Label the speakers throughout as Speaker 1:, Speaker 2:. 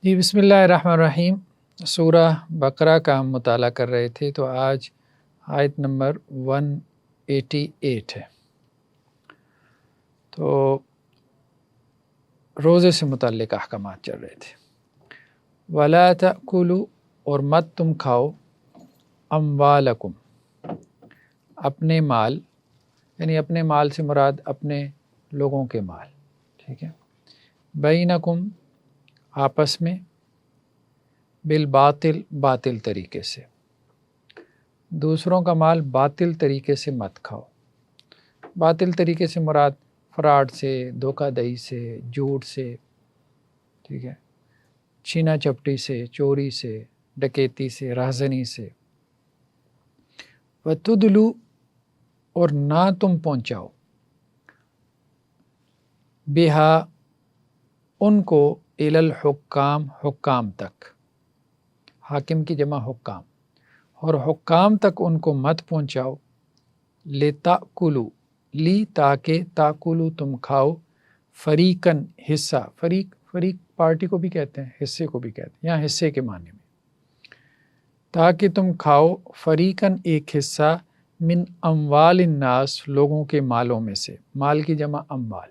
Speaker 1: جی بسم اللہ الرحمن الرحیم۔ سورہ بقرہ کا ہم مطالعہ کر رہے تھے، تو آج آیت نمبر 188 ہے۔ تو روزے سے متعلق احکامات چل رہے تھے۔ وَلَا تَأْكُلُوا، اور مت تم کھاؤ، اموالکم، اپنے مال، یعنی اپنے مال سے مراد اپنے لوگوں کے مال، ٹھیک ہے، بینکم، آپس میں، بالباطل، باطل طریقے سے، دوسروں کا مال باطل طریقے سے مت کھاؤ۔ باطل طریقے سے مراد فراڈ سے، دھوکہ دہی سے، جھوٹ سے، ٹھیک ہے، چھینا چپٹی سے، چوری سے، ڈکیتی سے، رہزنی سے۔ وَتُدْلُوا، اور نہ تم پہنچاؤ، بہا، ان کو، الی الحکام، حکام تک، حاکم کی جمع حکام، اور حکام تک ان کو مت پہنچاؤ، لِتَأْکُلُوا، لی تاکہ، تاکلوا تم کھاؤ، فریقاً حصہ، فریق پارٹی کو بھی کہتے ہیں، حصے کو بھی کہتے ہیں، یہاں حصے کے معنی میں، تاکہ تم کھاؤ، فریقاً ایک حصہ، من اموال الناس، لوگوں کے مالوں میں سے، مال کی جمع اموال۔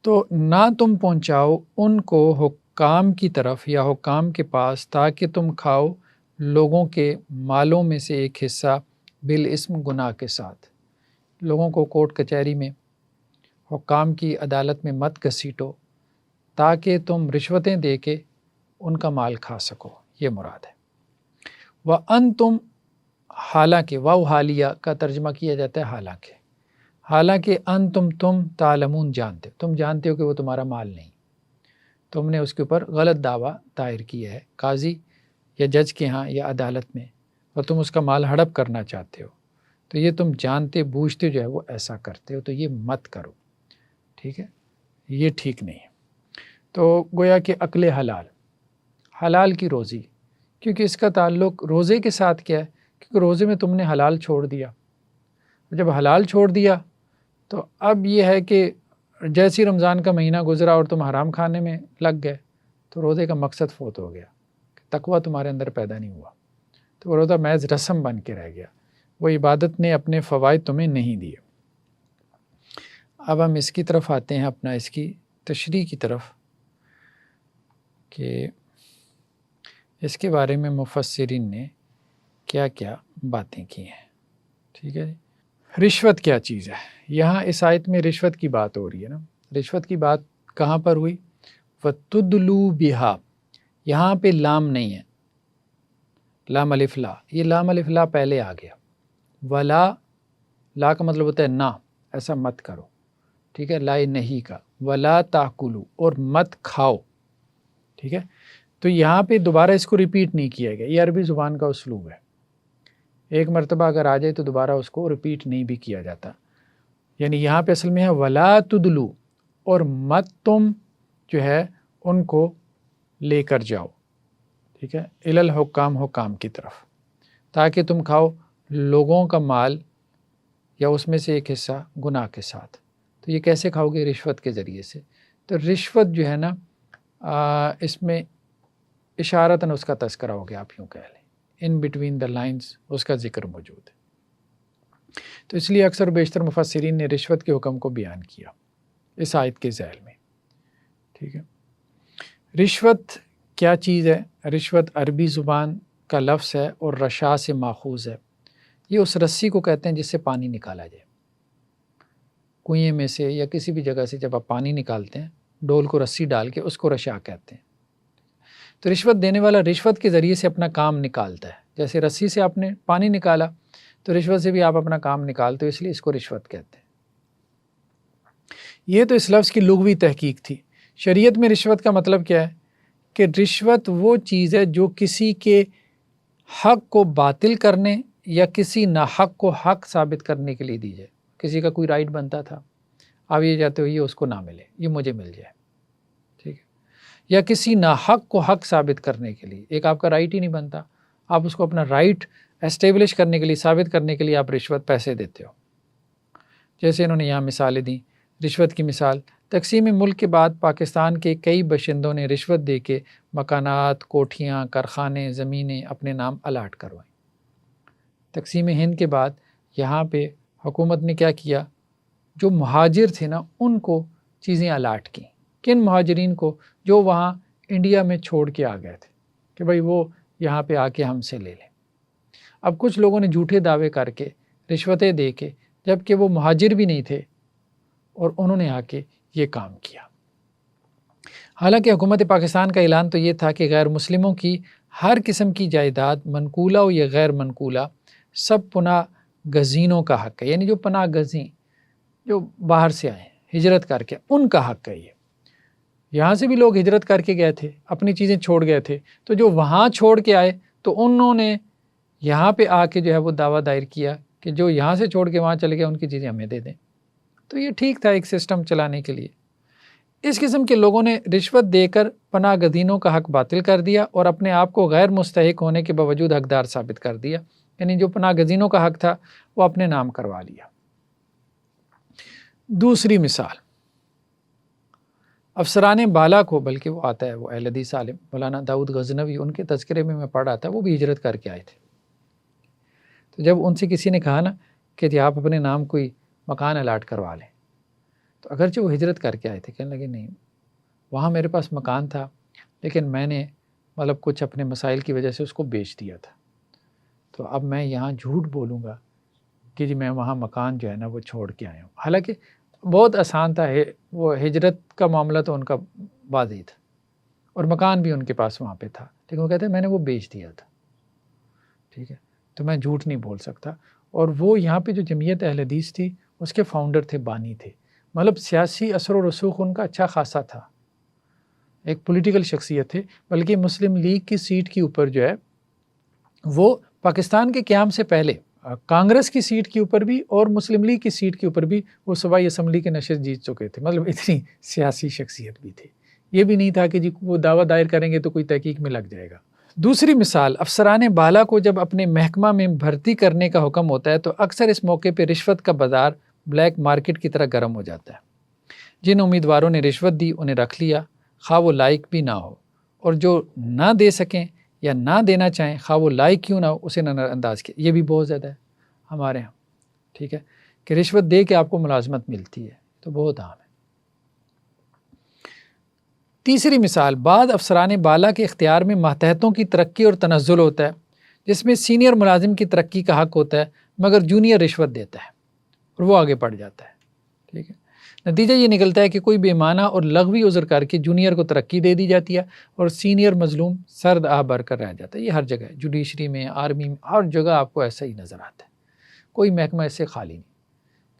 Speaker 1: تو نہ تم پہنچاؤ ان کو حکام کی طرف یا حکام کے پاس، تاکہ تم کھاؤ لوگوں کے مالوں میں سے ایک حصہ، بالاسم، گناہ کے ساتھ۔ لوگوں کو کورٹ کچہری میں، حکام کی عدالت میں مت گھسیٹو، تاکہ تم رشوتیں دے کے ان کا مال کھا سکو، یہ مراد ہے۔ وَأَنْتُمْ، حالانکہ، واو حالیہ کا ترجمہ کیا جاتا ہے حالانکہ، حالانکہ انتم، تم، تعلمون، جانتے، تم جانتے ہو کہ وہ تمہارا مال نہیں، تم نے اس کے اوپر غلط دعویٰ دائر کیا ہے قاضی یا جج کے ہاں یا عدالت میں، اور تم اس کا مال ہڑپ کرنا چاہتے ہو، تو یہ تم جانتے بوجھتے جو ہے وہ ایسا کرتے ہو، تو یہ مت کرو، ٹھیک ہے، یہ ٹھیک نہیں ہے۔ تو گویا کہ اکل حلال، حلال کی روزی، کیونکہ اس کا تعلق روزے کے ساتھ کیا ہے، کیونکہ روزے میں تم نے حلال چھوڑ دیا، جب حلال چھوڑ دیا تو اب یہ ہے کہ جیسی رمضان کا مہینہ گزرا اور تم حرام کھانے میں لگ گئے، تو روزے کا مقصد فوت ہو گیا، تقویٰ تمہارے اندر پیدا نہیں ہوا، تو وہ روزہ محض رسم بن کے رہ گیا، وہ عبادت نے اپنے فوائد تمہیں نہیں دیے۔ اب ہم اس کی طرف آتے ہیں، اپنا اس کی تشریح کی طرف، کہ اس کے بارے میں مفسرین نے کیا کیا باتیں کی ہیں، ٹھیک ہے۔ رشوت کیا چیز ہے؟ یہاں اس آیت میں رشوت کی بات ہو رہی ہے نا۔ رشوت کی بات کہاں پر ہوئی؟ وَتُدْلُوا بِهَا، یہاں پہ لام نہیں ہے، لام الف لا، یہ لام الف لا پہلے آ گیا۔ ولا، لا کا مطلب ہوتا ہے نہ، ایسا مت کرو، ٹھیک ہے، لائے نہیں کا، ولا تاکلوا، اور مت کھاؤ، ٹھیک ہے۔ تو یہاں پہ دوبارہ اس کو ریپیٹ نہیں کیا گیا، یہ عربی زبان کا اسلوب ہے، ایک مرتبہ اگر آ جائے تو دوبارہ اس کو ریپیٹ نہیں بھی کیا جاتا، یعنی یہاں پہ اصل میں ہے ولا تدلو، اور مت تم جو ہے ان کو لے کر جاؤ، ٹھیک ہے، الی الحکام، حکام کی طرف، تاکہ تم کھاؤ لوگوں کا مال یا اس میں سے ایک حصہ گناہ کے ساتھ۔ تو یہ کیسے کھاؤ گے؟ رشوت کے ذریعے سے۔ تو رشوت جو ہے نا، اس میں اشارتاً اس کا تذکرہ ہو گیا، آپ یوں کہہ لیں، ان بٹوین دا لائنز اس کا ذکر موجود ہے۔ تو اس لیے اکثر و بیشتر مفسرین نے رشوت کے حکم کو بیان کیا اس آیت کے ذیل میں، ٹھیک ہے۔ رشوت کیا چیز ہے؟ رشوت عربی زبان کا لفظ ہے اور رشا سے ماخوذ ہے۔ یہ اس رسی کو کہتے ہیں جس سے پانی نکالا جائے، کنویں میں سے یا کسی بھی جگہ سے جب آپ پانی نکالتے ہیں، ڈول کو رسی ڈال کے، اس کو رشا کہتے ہیں۔ تو رشوت دینے والا رشوت کے ذریعے سے اپنا کام نکالتا ہے، جیسے رسی سے آپ نے پانی نکالا تو رشوت سے بھی آپ اپنا کام نکالتے ہو، اس لیے اس کو رشوت کہتے ہیں۔ یہ تو اس لفظ کی لغوی تحقیق تھی۔ شریعت میں رشوت کا مطلب کیا ہے؟ کہ رشوت وہ چیز ہے جو کسی کے حق کو باطل کرنے یا کسی ناحق کو حق ثابت کرنے کے لیے دی جائے۔ کسی کا کوئی رائٹ بنتا تھا، آپ یہ چاہتے ہو یہ اس کو نہ ملے، یہ مجھے مل جائے، ٹھیک ہے، یا کسی ناحق کو حق ثابت کرنے کے لیے، ایک آپ کا رائٹ ہی نہیں بنتا، آپ اس کو اپنا رائٹ اسٹیبلش کرنے کے لیے، ثابت کرنے کے لیے آپ رشوت پیسے دیتے ہو۔ جیسے انہوں نے یہاں مثالیں دیں، رشوت کی مثال تقسیم ملک کے بعد پاکستان کے کئی باشندوں نے رشوت دے کے مکانات، کوٹھیاں، کارخانے، زمینیں اپنے نام الاٹ کروائیں۔ تقسیم ہند کے بعد یہاں پہ حکومت نے کیا کیا، جو مہاجر تھے نا ان کو چیزیں الاٹ کی۔ کن مہاجرین کو؟ جو وہاں انڈیا میں چھوڑ کے آ گئے تھے کہ بھائی وہ یہاں پہ آ کے ہم سے لے لیں۔ اب کچھ لوگوں نے جھوٹے دعوے کر کے رشوتیں دے کے، جب کہ وہ مہاجر بھی نہیں تھے، اور انہوں نے آ کے یہ کام کیا۔ حالانکہ حکومت پاکستان کا اعلان تو یہ تھا کہ غیر مسلموں کی ہر قسم کی جائیداد، منقولہ ہو یا غیر منقولہ، سب پناہ گزینوں کا حق ہے، یعنی جو پناہ گزین جو باہر سے آئے ہجرت کر کے، ان کا حق ہے۔ یہ یہاں سے بھی لوگ ہجرت کر کے گئے تھے، اپنی چیزیں چھوڑ گئے تھے، تو جو وہاں چھوڑ کے آئے تو انہوں نے یہاں پہ آ کے جو ہے وہ دعویٰ دائر کیا کہ جو یہاں سے چھوڑ کے وہاں چلے گئے ان کی چیزیں ہمیں دے دیں۔ تو یہ ٹھیک تھا ایک سسٹم چلانے کے لیے۔ اس قسم کے لوگوں نے رشوت دے کر پناہ گزینوں کا حق باطل کر دیا اور اپنے آپ کو غیر مستحق ہونے کے باوجود حقدار ثابت کر دیا، یعنی جو پناہ گزینوں کا حق تھا وہ اپنے نام کروا لیا۔ دوسری مثال، افسران بالا کو، بلکہ وہ آتا ہے وہ اہل حدیث عالم مولانا داؤد غزنوی، ان کے تذکرے میں پڑھ رہا تھا، وہ بھی ہجرت کر کے آئے تھے۔ تو جب ان سے کسی نے کہا نا کہ جی آپ اپنے نام کوئی مکان الاٹ کروا لیں، تو اگرچہ وہ ہجرت کر کے آئے تھے، کہنے لگے نہیں وہاں میرے پاس مکان تھا لیکن میں نے کچھ اپنے مسائل کی وجہ سے اس کو بیچ دیا تھا، تو اب میں یہاں جھوٹ بولوں گا کہ جی میں وہاں مکان جو ہے نا وہ چھوڑ کے آیا ہوں۔ حالانکہ بہت آسان تھا، وہ ہجرت کا معاملہ تو ان کا واضح تھا اور مکان بھی ان کے پاس وہاں پہ تھا، لیکن وہ کہتے ہیں میں نے وہ بیچ دیا تھا، ٹھیک ہے، تو میں جھوٹ نہیں بول سکتا۔ اور وہ یہاں پہ جو جمعیت اہل حدیث تھی اس کے فاؤنڈر تھے، بانی تھے، سیاسی اثر و رسوخ ان کا اچھا خاصا تھا، ایک پولیٹیکل شخصیت تھے، بلکہ مسلم لیگ کی سیٹ کے اوپر جو ہے وہ پاکستان کے قیام سے پہلے کانگریس کی سیٹ کے اوپر بھی اور مسلم لیگ کی سیٹ کے اوپر بھی وہ صوبائی اسمبلی کے نشست جیت چکے تھے، اتنی سیاسی شخصیت بھی تھی۔ یہ بھی نہیں تھا کہ جی وہ دعویٰ دائر کریں گے تو کوئی تحقیق میں لگ جائے گا۔ دوسری مثال، افسران بالا کو جب اپنے محکمہ میں بھرتی کرنے کا حکم ہوتا ہے تو اکثر اس موقع پہ رشوت کا بازار بلیک مارکیٹ کی طرح گرم ہو جاتا ہے۔ جن امیدواروں نے رشوت دی انہیں رکھ لیا، خواہ وہ لائق بھی نہ ہو، اور جو نہ دے سکیں یا نہ دینا چاہیں، خواہ وہ لائق کیوں نہ ہو، اسے نظر انداز کیا۔ یہ بھی بہت زیادہ ہے ہمارے ہاں، ٹھیک ہے، کہ رشوت دے کے آپ کو ملازمت ملتی ہے، تو بہت عام ہے۔ تیسری مثال، بعض افسران بالا کے اختیار میں ماتحتوں کی ترقی اور تنزل ہوتا ہے، جس میں سینئر ملازم کی ترقی کا حق ہوتا ہے مگر جونیئر رشوت دیتا ہے اور وہ آگے بڑھ جاتا ہے، ٹھیک ہے۔ نتیجہ یہ نکلتا ہے کہ کوئی بے معنی اور لغوی عذر کر کے جونیئر کو ترقی دے دی جاتی ہے اور سینئر مظلوم سرد آہ بھر کر رہ جاتا ہے۔ یہ ہر جگہ ہے، جوڈیشری میں، آرمی میں، ہر جگہ آپ کو ایسا ہی نظر آتا ہے، کوئی محکمہ اس سے خالی نہیں،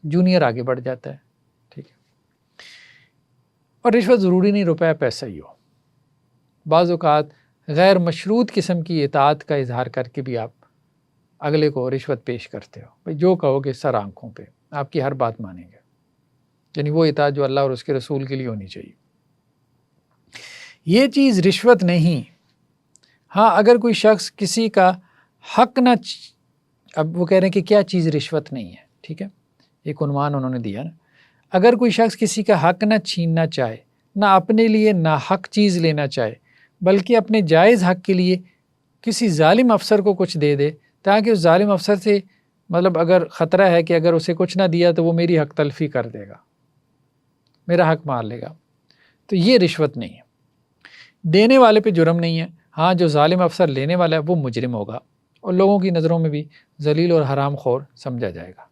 Speaker 1: جونیئر آگے بڑھ جاتا ہے، ٹھیک ہے۔ اور رشوت ضروری نہیں روپے پیسہ ہی ہو، بعض اوقات غیر مشروط قسم کی اطاعت کا اظہار کر کے بھی آپ اگلے کو رشوت پیش کرتے ہو، بھئی جو کہو گے سر آنکھوں پہ، آپ کی ہر بات مانیں گے، یعنی وہ اطاعت جو اللہ اور اس کے رسول کے لیے ہونی چاہیے۔ یہ چیز رشوت نہیں۔ ہاں اگر کوئی شخص کسی کا حق نہ اب وہ کہہ رہے ہیں کہ کیا چیز رشوت نہیں ہے، ٹھیک ہے، ایک عنوان انہوں نے دیا نا، اگر کوئی شخص کسی کا حق نہ چھیننا چاہے، نہ اپنے لیے نہ حق چیز لینا چاہے، بلکہ اپنے جائز حق کے لیے کسی ظالم افسر کو کچھ دے دے تاکہ اس ظالم افسر سے اگر خطرہ ہے کہ اگر اسے کچھ نہ دیا تو وہ میری حق تلفی کر دے گا، میرا حق مار لے گا، تو یہ رشوت نہیں ہے۔ دینے والے پہ جرم نہیں ہے، ہاں جو ظالم افسر لینے والا ہے وہ مجرم ہوگا اور لوگوں کی نظروں میں بھی ذلیل اور حرام خور سمجھا جائے گا۔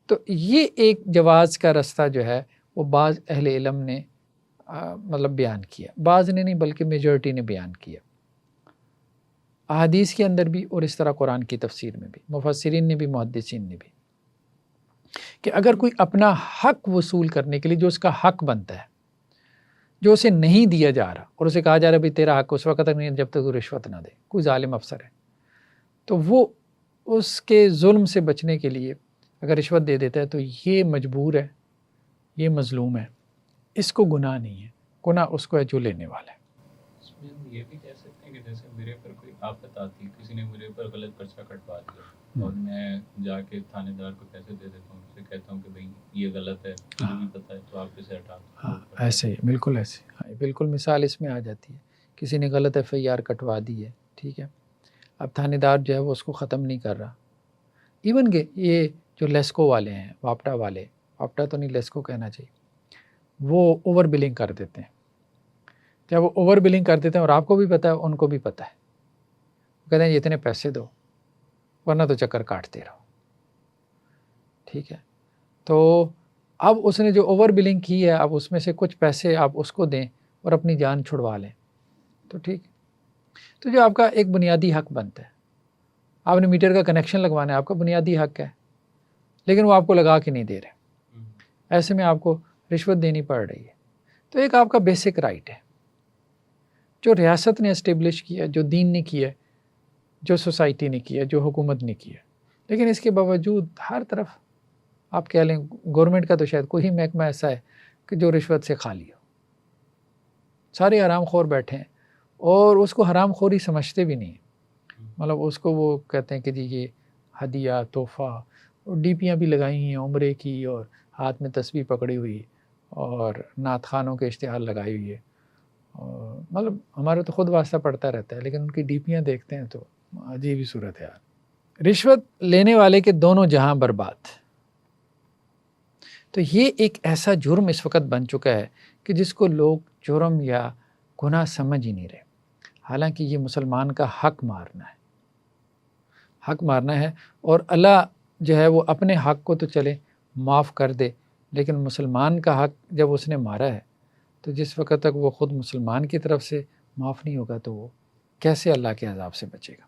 Speaker 1: تو یہ ایک جواز کا رستہ جو ہے وہ بعض اہل علم نے بیان کیا، بعض نے نہیں بلکہ میجورٹی نے بیان کیا، احادیث کے اندر بھی اور اس طرح قرآن کی تفسیر میں بھی، مفسرین نے بھی، محدثین نے بھی، کہ اگر کوئی اپنا حق وصول کرنے کے لیے جو اس کا حق بنتا ہے، جو اسے نہیں دیا جا رہا اور اسے کہا جا رہا ہے تیرا حق اس وقت تک نہیں جب تک تو رشوت نہ دے، کوئی ظالم افسر ہے تو وہ اس کے ظلم سے بچنے کے لیے اگر رشوت دے دیتا ہے تو یہ مجبور ہے، یہ مظلوم ہے، اس کو گناہ نہیں ہے، گناہ اس کو ہے جو لینے والا ہے۔
Speaker 2: میں ہم یہ بھی کہہ سکتے ہیں کہ جیسے میرے پر کوئی آفت آتی، کسی نے میرے پر غلط پرچہ کٹوا دیا اور میں جا کے تھانے دار کو پیسے دے دیتا ہوں، اسے کہتا ہوں کہ بھائی یہ غلط ہے، مجھے بھی پتہ ہے، تو آپ اسے ہٹا دو.
Speaker 1: ہاں ایسے ہی بالکل ایسے، ہاں بالکل مثال اس میں آ جاتی ہے. کسی نے غلط FIR کٹوا دی ہے، ٹھیک ہے، اب تھانے دار جو ہے وہ اس کو ختم نہیں کر رہا. ایون کہ یہ جو لیسکو والے ہیں، واپٹا والے، واپٹا تو نہیں لیسکو کہنا چاہیے، وہ اوور بلنگ کر دیتے ہیں. جب وہ اوور بلنگ کر دیتے ہیں اور آپ کو بھی پتہ ہے ان کو بھی پتہ ہے، وہ کہتے ہیں یہ اتنے پیسے دو ورنہ تو چکر کاٹتے رہو. ٹھیک ہے، تو اب اس نے جو اوور بلنگ کی ہے، اب اس میں سے کچھ پیسے آپ اس کو دیں اور اپنی جان چھڑوا لیں تو ٹھیک ہے. تو جو آپ کا ایک بنیادی حق بنتا ہے، آپ نے میٹر کا کنیکشن لگوانا ہے، آپ کا بنیادی حق ہے، لیکن وہ آپ کو لگا کے نہیں دے رہے، ایسے میں آپ کو رشوت دینی پڑ رہی ہے. تو ایک آپ کا بیسک رائٹ ہے جو ریاست نے اسٹیبلش کیا، جو دین نے کیا، جو سوسائٹی نے کیا، جو حکومت نے کیا. لیکن اس کے باوجود ہر طرف آپ کہہ لیں گورنمنٹ کا تو شاید کوئی محکمہ ایسا ہے کہ جو رشوت سے خالی ہو. سارے حرام خور بیٹھے ہیں اور اس کو حرام خوری سمجھتے بھی نہیں. مطلب اس کو وہ کہتے ہیں کہ جی یہ ہدیہ تحفہ، اور ڈیپیاں بھی لگائی ہیں عمرے کی، اور ہاتھ میں تسبیح پکڑی ہوئی، اور نعت خوانوں کے اشتہار لگائی ہوئی ہے. اور مطلب ہمارا تو خود واسطہ پڑتا رہتا ہے، لیکن ان کی ڈیپیاں دیکھتے ہیں تو عجیب ہی صورت ہے یار. رشوت لینے والے کے دونوں جہاں برباد. تو یہ ایک ایسا جرم اس وقت بن چکا ہے کہ جس کو لوگ جرم یا گناہ سمجھ ہی نہیں رہے، حالانکہ یہ مسلمان کا حق مارنا ہے، حق مارنا ہے. اور اللہ جو ہے وہ اپنے حق کو تو چلے معاف کر دے، لیکن مسلمان کا حق جب اس نے مارا ہے تو جس وقت تک وہ خود مسلمان کی طرف سے معاف نہیں ہوگا تو وہ کیسے اللہ کے عذاب سے بچے گا.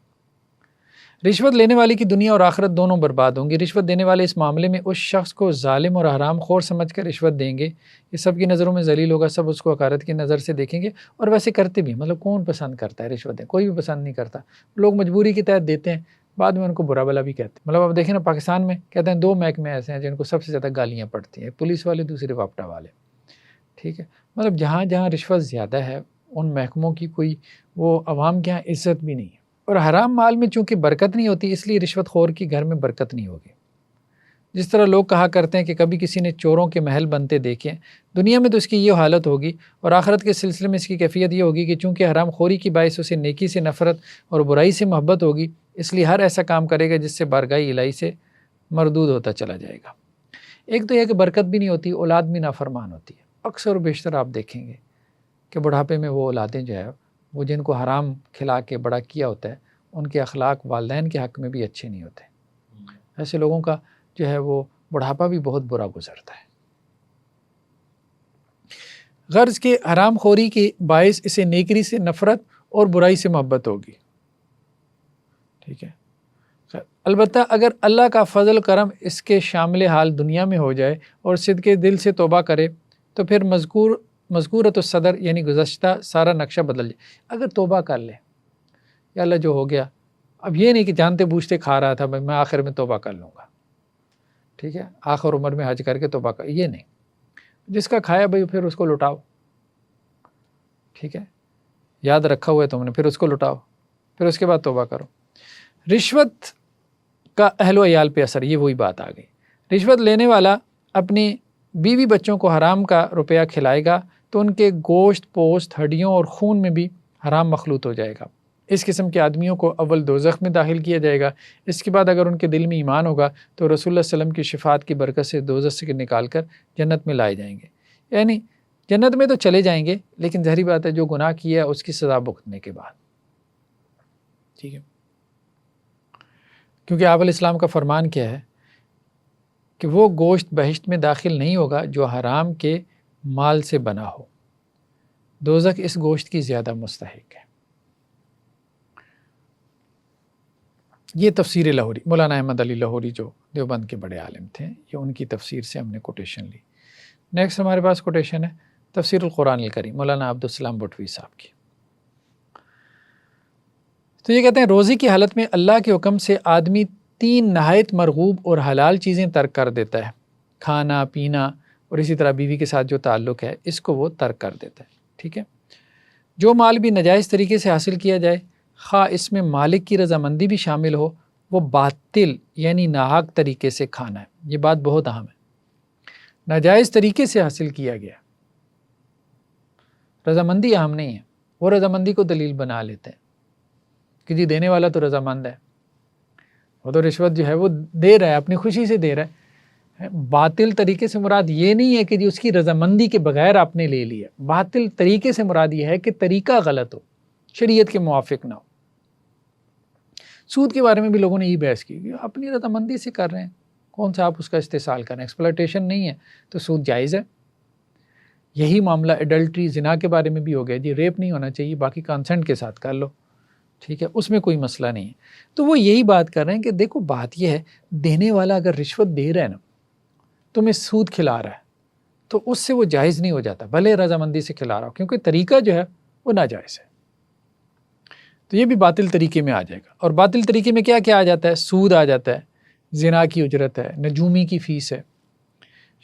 Speaker 1: رشوت لینے والے کی دنیا اور آخرت دونوں برباد ہوں گی. رشوت دینے والے اس معاملے میں اس شخص کو ظالم اور حرام خور سمجھ کر رشوت دیں گے، یہ سب کی نظروں میں ذلیل ہوگا، سب اس کو حقارت کی نظر سے دیکھیں گے. اور ویسے کرتے بھی، مطلب کون پسند کرتا ہے رشوت دیں؟ کوئی بھی پسند نہیں کرتا. لوگ مجبوری کے تحت دیتے ہیں، بعد میں ان کو برا بلا بھی کہتے ہیں. مطلب اب دیکھیں نا پاکستان میں کہتے ہیں 2 محکمے ایسے ہیں جن کو سب سے زیادہ گالیاں پڑتی ہیں، پولیس والے، دوسرے واپٹا والے. ٹھیک ہے، مطلب جہاں جہاں رشوت زیادہ ہے ان محکموں کی کوئی وہ عوام کے یہاں عزت بھی نہیں ہے. اور حرام مال میں چونکہ برکت نہیں ہوتی، اس لیے رشوت خور کی گھر میں برکت نہیں ہوگی. جس طرح لوگ کہا کرتے ہیں کہ کبھی کسی نے چوروں کے محل بنتے دیکھے، دنیا میں تو اس کی یہ حالت ہوگی، اور آخرت کے سلسلے میں اس کی کیفیت یہ ہوگی کہ چونکہ حرام خوری کی باعث اسے نیکی سے نفرت اور برائی سے محبت ہوگی، اس لیے ہر ایسا کام کرے گا جس سے بارگاہ الہی سے مردود ہوتا چلا جائے گا. ایک تو یہ کہ برکت بھی نہیں ہوتی، اولاد بھی نافرمان ہوتی ہے. اکثر و بیشتر آپ دیکھیں گے کہ بڑھاپے میں وہ اولادیں جو ہے وہ جن کو حرام کھلا کے بڑا کیا ہوتا ہے، ان کے اخلاق والدین کے حق میں بھی اچھے نہیں ہوتے. ایسے لوگوں کا جو ہے وہ بڑھاپا بھی بہت برا گزرتا ہے. غرض کے حرام خوری کے باعث اسے نیکی سے نفرت اور برائی سے محبت ہوگی. ٹھیک ہے، البتہ اگر اللہ کا فضل کرم اس کے شامل حال دنیا میں ہو جائے اور صدقے دل سے توبہ کرے تو پھر مذکورۃ الصدر یعنی گزشتہ سارا نقشہ بدل جائے. اگر توبہ کر لے، یا اللہ جو ہو گیا، اب یہ نہیں کہ جانتے بوجھتے کھا رہا تھا میں آخر میں توبہ کر لوں گا. ٹھیک ہے، آخر عمر میں حج کر کے توبہ کر، یہ نہیں. جس کا کھایا بھائی پھر اس کو لٹاؤ. ٹھیک ہے، یاد رکھا ہوا ہے تم نے، پھر اس کو لٹاؤ، پھر اس کے بعد توبہ کرو. رشوت کا اہل و عیال پہ اثر، یہ وہی بات آ گئی. رشوت لینے والا اپنی بیوی بچوں کو حرام کا روپیہ کھلائے گا تو ان کے گوشت، پوست، ہڈیوں اور خون میں بھی حرام مخلوط ہو جائے گا. اس قسم کے آدمیوں کو اول دوزخ میں داخل کیا جائے گا. اس کے بعد اگر ان کے دل میں ایمان ہوگا تو رسول اللہ صلی اللہ علیہ وسلم کی شفاعت کی برکت سے دوزخ سے نکال کر جنت میں لائے جائیں گے. یعنی جنت میں تو چلے جائیں گے، لیکن ظاہری بات ہے جو گناہ کیا ہے اس کی سزا بھگتنے کے بعد. ٹھیک ہے، کیونکہ آپ علیہ السلام کا فرمان کیا ہے کہ وہ گوشت بہشت میں داخل نہیں ہوگا جو حرام کے مال سے بنا ہو. دوزخ اس گوشت کی زیادہ مستحق ہے. یہ تفسیر لاہوری، مولانا احمد علی لاہوری جو دیوبند کے بڑے عالم تھے، یہ ان کی تفسیر سے ہم نے کوٹیشن لی. نیکسٹ ہمارے پاس کوٹیشن ہے تفسیر القرآن الکریم، مولانا عبدالسلام بٹوی صاحب کی. تو یہ کہتے ہیں روزے کی حالت میں اللہ کے حکم سے آدمی 3 نہایت مرغوب اور حلال چیزیں ترک کر دیتا ہے. کھانا پینا اور اسی طرح بیوی کے ساتھ جو تعلق ہے اس کو وہ ترک کر دیتا ہے. ٹھیک ہے، جو مال بھی ناجائز طریقے سے حاصل کیا جائے، خواہ اس میں مالک کی رضامندی بھی شامل ہو، وہ باطل یعنی ناحق طریقے سے کھانا ہے۔ یہ بات بہت اہم ہے۔ ناجائز طریقے سے حاصل کیا گیا، رضامندی اہم نہیں ہے۔ وہ رضامندی کو دلیل بنا لیتے ہیں کہ جی دینے والا تو رضامند ہے، وہ تو رشوت جو ہے وہ دے رہا ہے، اپنی خوشی سے دے رہا ہے۔ باطل طریقے سے مراد یہ نہیں ہے کہ جی اس کی رضامندی کے بغیر آپ نے لے لیا۔ باطل طریقے سے مراد یہ ہے کہ طریقہ غلط ہو، شریعت کے موافق نہ ہو۔ سود کے بارے میں بھی لوگوں نے یہ بحث کی کہ اپنی رضامندی سے کر رہے ہیں، کون سا آپ اس کا استحصال کر رہے ہیں، ایکسپلائٹیشن نہیں ہے تو سود جائز ہے۔ یہی معاملہ ایڈلٹری زنا کے بارے میں بھی ہو گیا، جی ریپ نہیں ہونا چاہیے، باقی کنسنٹ کے ساتھ کر لو، ٹھیک ہے، اس میں کوئی مسئلہ نہیں ہے۔ تو وہ یہی بات کر رہے ہیں کہ دیکھو بات یہ ہے، دینے والا اگر رشوت دے رہا ہے نا، تمہیں سود کھلا رہا ہے، تو اس سے وہ جائز نہیں ہو جاتا، بھلے رضامندی سے کھلا رہا ہو، کیونکہ طریقہ جو ہے وہ ناجائز ہے۔ تو یہ بھی باطل طریقے میں آ جائے گا۔ اور باطل طریقے میں کیا کیا آ جاتا ہے؟ سود آ جاتا ہے، زنا کی اجرت ہے، نجومی کی فیس ہے،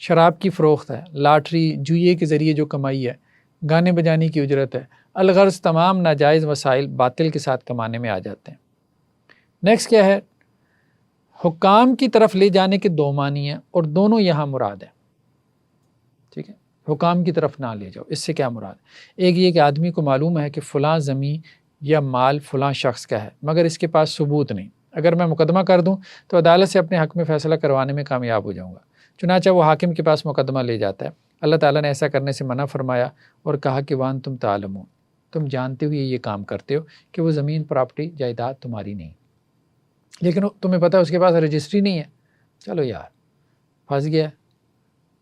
Speaker 1: شراب کی فروخت ہے، لاٹری جوئے کے ذریعے جو کمائی ہے، گانے بجانے کی اجرت ہے، الغرض تمام ناجائز وسائل باطل کے ساتھ کمانے میں آ جاتے ہیں۔ نیکسٹ کیا ہے؟ حکام کی طرف لے جانے کے دو معنی ہیں، اور دونوں یہاں مراد ہیں، ٹھیک ہے۔ حکام کی طرف نہ لے جاؤ، اس سے کیا مراد؟ ایک یہ کہ آدمی کو معلوم ہے کہ فلاں زمین یا مال فلاں شخص کا ہے، مگر اس کے پاس ثبوت نہیں، اگر میں مقدمہ کر دوں تو عدالت سے اپنے حق میں فیصلہ کروانے میں کامیاب ہو جاؤں گا، چنانچہ وہ حاکم کے پاس مقدمہ لے جاتا ہے۔ اللہ تعالیٰ نے ایسا کرنے سے منع فرمایا اور کہا کہ وان تم تعلمون، تم جانتے ہوئے یہ کام کرتے ہو کہ وہ زمین پراپرٹی جائیداد تمہاری نہیں، لیکن تمہیں پتہ ہے اس کے پاس رجسٹری نہیں ہے، چلو یار پھنس گیا،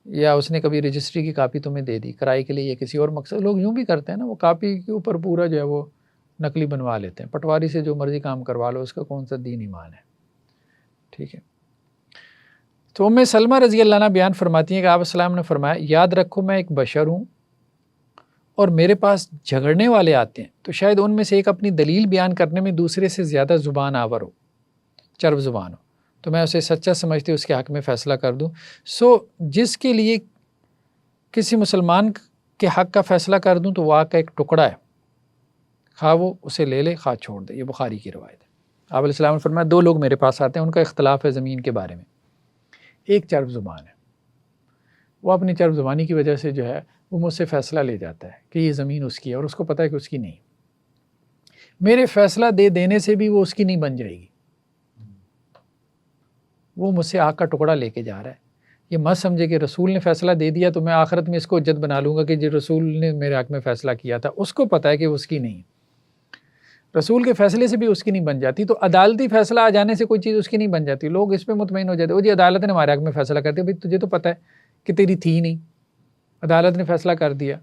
Speaker 1: یا اس نے کبھی رجسٹری کی کاپی تمہیں دے دی کرائے کے لیے یا کسی اور مقصد، لوگ یوں بھی کرتے ہیں نا، وہ کاپی کے اوپر پورا جو ہے وہ نقلی بنوا لیتے ہیں، پٹواری سے جو مرضی کام کروا لو، اس کا کون سا دین ایمان ہے، ٹھیک ہے۔ تو ام سلمہ رضی اللہ عنہ بیان فرماتی ہیں کہ آپ السلام نے فرمایا، یاد رکھو میں ایک بشر ہوں اور میرے پاس جھگڑنے والے آتے ہیں، تو شاید ان میں سے ایک اپنی دلیل بیان کرنے میں دوسرے سے زیادہ زبان آور ہو، چرب زبان ہو، تو میں اسے سچا سمجھتے اس کے حق میں فیصلہ کر دوں۔ سو جس کے لیے کسی مسلمان کے حق کا فیصلہ کر دوں تو وہ آگ کا ایک ٹکڑا ہے، خواہ وہ اسے لے لے خواہ چھوڑ دے۔ یہ بخاری کی روایت ہے۔ آپ علیہ السلام نے فرمایا دو لوگ میرے پاس آتے ہیں، ان کا اختلاف ہے زمین کے بارے میں، ایک چرب زبان ہے، وہ اپنی چرب زبانی کی وجہ سے جو ہے وہ مجھ سے فیصلہ لے جاتا ہے کہ یہ زمین اس کی ہے، اور اس کو پتہ ہے کہ اس کی نہیں، میرے فیصلہ دے دینے سے بھی وہ اس کی نہیں بن جائے گی، وہ مجھ سے آگ کا ٹکڑا لے کے جا رہا ہے۔ یہ مت سمجھے کہ رسول نے فیصلہ دے دیا تو میں آخرت میں اس کو حجت بنا لوں گا کہ جو رسول نے میرے حق میں فیصلہ کیا تھا، اس کو پتہ ہے کہ وہ اس کی نہیں، رسول کے فیصلے سے بھی اس کی نہیں بن جاتی، تو عدالتی فیصلہ آ جانے سے کوئی چیز اس کی نہیں بن جاتی۔ لوگ اس پہ مطمئن ہو جاتے ہیں، وہ جی عدالت نے ہمارے حق میں فیصلہ کر دیا، بھائی تجھے تو پتہ ہے کہ تیری تھی نہیں، عدالت نے فیصلہ کر دیا،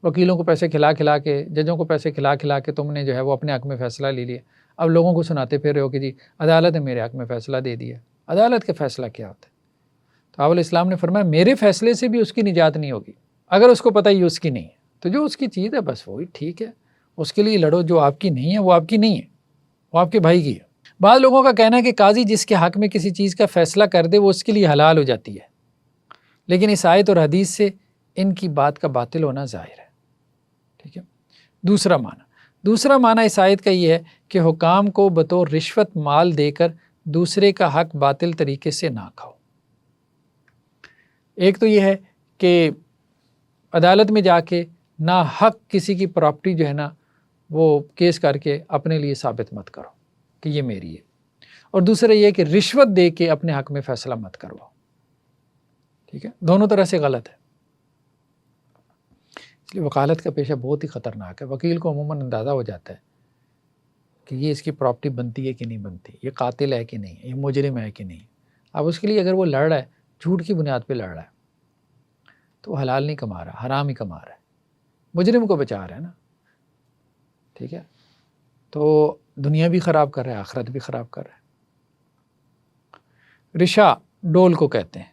Speaker 1: وکیلوں کو پیسے کھلا کھلا کے، ججوں کو پیسے کھلا کھلا کے تم نے جو ہے وہ اپنے حق میں فیصلہ لے لیا، اب لوگوں کو سناتے پھر رہے ہو کہ جی عدالت نے میرے حق میں فیصلہ دے دیا۔ عدالت کا فیصلہ کیا ہوتا ہے؟ تو آپ علیہ السلام نے فرمایا میرے فیصلے سے بھی اس کی نجات نہیں ہوگی، اگر اس کو پتہ یہ اس کی نہیں ہے، تو جو اس کی چیز ہے بس وہی ٹھیک ہے، اس کے لیے لڑو، جو آپ کی نہیں ہے وہ آپ کی نہیں ہے، وہ آپ کے بھائی کی ہے۔ بعض لوگوں کا کہنا ہے کہ قاضی جس کے حق میں کسی چیز کا فیصلہ کر دے وہ اس کے لیے حلال ہو جاتی ہے، لیکن اس آیت اور حدیث سے ان کی بات کا باطل ہونا ظاہر ہے، ٹھیک ہے۔ دوسرا معنی اس آیت کا یہ ہے کہ حکام کو بطور رشوت مال دے کر دوسرے کا حق باطل طریقے سے نہ کھاؤ۔ ایک تو یہ ہے کہ عدالت میں جا کے نا حق کسی کی پراپرٹی جو ہے نا وہ کیس کر کے اپنے لیے ثابت مت کرو کہ یہ میری ہے، اور دوسرا یہ کہ رشوت دے کے اپنے حق میں فیصلہ مت کرواؤ، ٹھیک ہے، دونوں طرح سے غلط ہے۔ اس لیے وکالت کا پیشہ بہت ہی خطرناک ہے۔ وکیل کو عموماً اندازہ ہو جاتا ہے کہ یہ اس کی پراپرٹی بنتی ہے کہ نہیں بنتی، یہ قاتل ہے کہ نہیں، یہ مجرم ہے کہ نہیں۔ اب اس کے لیے اگر وہ لڑ رہا ہے، جھوٹ کی بنیاد پہ لڑ رہا ہے، تو وہ حلال نہیں کما رہا، حرام ہی کما رہا ہے، مجرم کو بچا رہا ہے نا، ٹھیک ہے، تو دنیا بھی خراب کر رہا ہے، آخرت بھی خراب کر رہا ہے۔ رشا ڈول کو کہتے ہیں،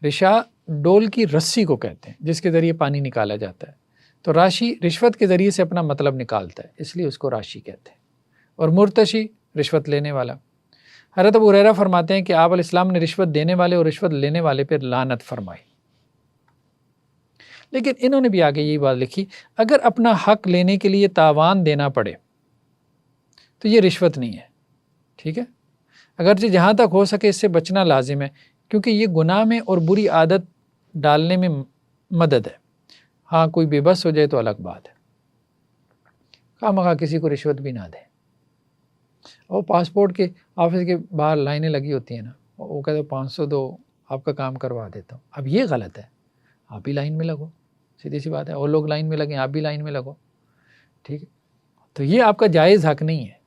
Speaker 1: رشا ڈول کی رسی کو کہتے ہیں جس کے ذریعے پانی نکالا جاتا ہے، تو راشی رشوت کے ذریعے سے اپنا مطلب نکالتا ہے، اس لیے اس کو راشی کہتے ہیں، اور مرتشی رشوت لینے والا۔ حضرت ابو ہریرہ فرماتے ہیں کہ آپ علیہ السلام نے رشوت دینے والے اور رشوت لینے والے پر لعنت فرمائی، لیکن انہوں نے بھی آگے یہی بات لکھی، اگر اپنا حق لینے کے لیے تاوان دینا پڑے تو یہ رشوت نہیں ہے، ٹھیک ہے، اگرچہ جہاں تک ہو سکے اس سے بچنا لازم ہے، کیونکہ یہ گناہ میں اور بری عادت ڈالنے میں مدد ہے۔ ہاں کوئی بے بس ہو جائے تو الگ بات ہے، خواہ کسی کو رشوت بھی نہ دیں۔ اور پاسپورٹ کے آفس کے باہر لائنیں لگی ہوتی ہیں نا، وہ کہتے ہیں 500 دو، آپ کا کام کروا دیتا ہوں۔ اب یہ غلط ہے، آپ بھی لائن میں لگو، سیدھی سی بات ہے، اور لوگ لائن میں لگیں، آپ بھی لائن میں لگو، ٹھیک ہے۔ تو یہ آپ کا جائز حق نہیں ہے،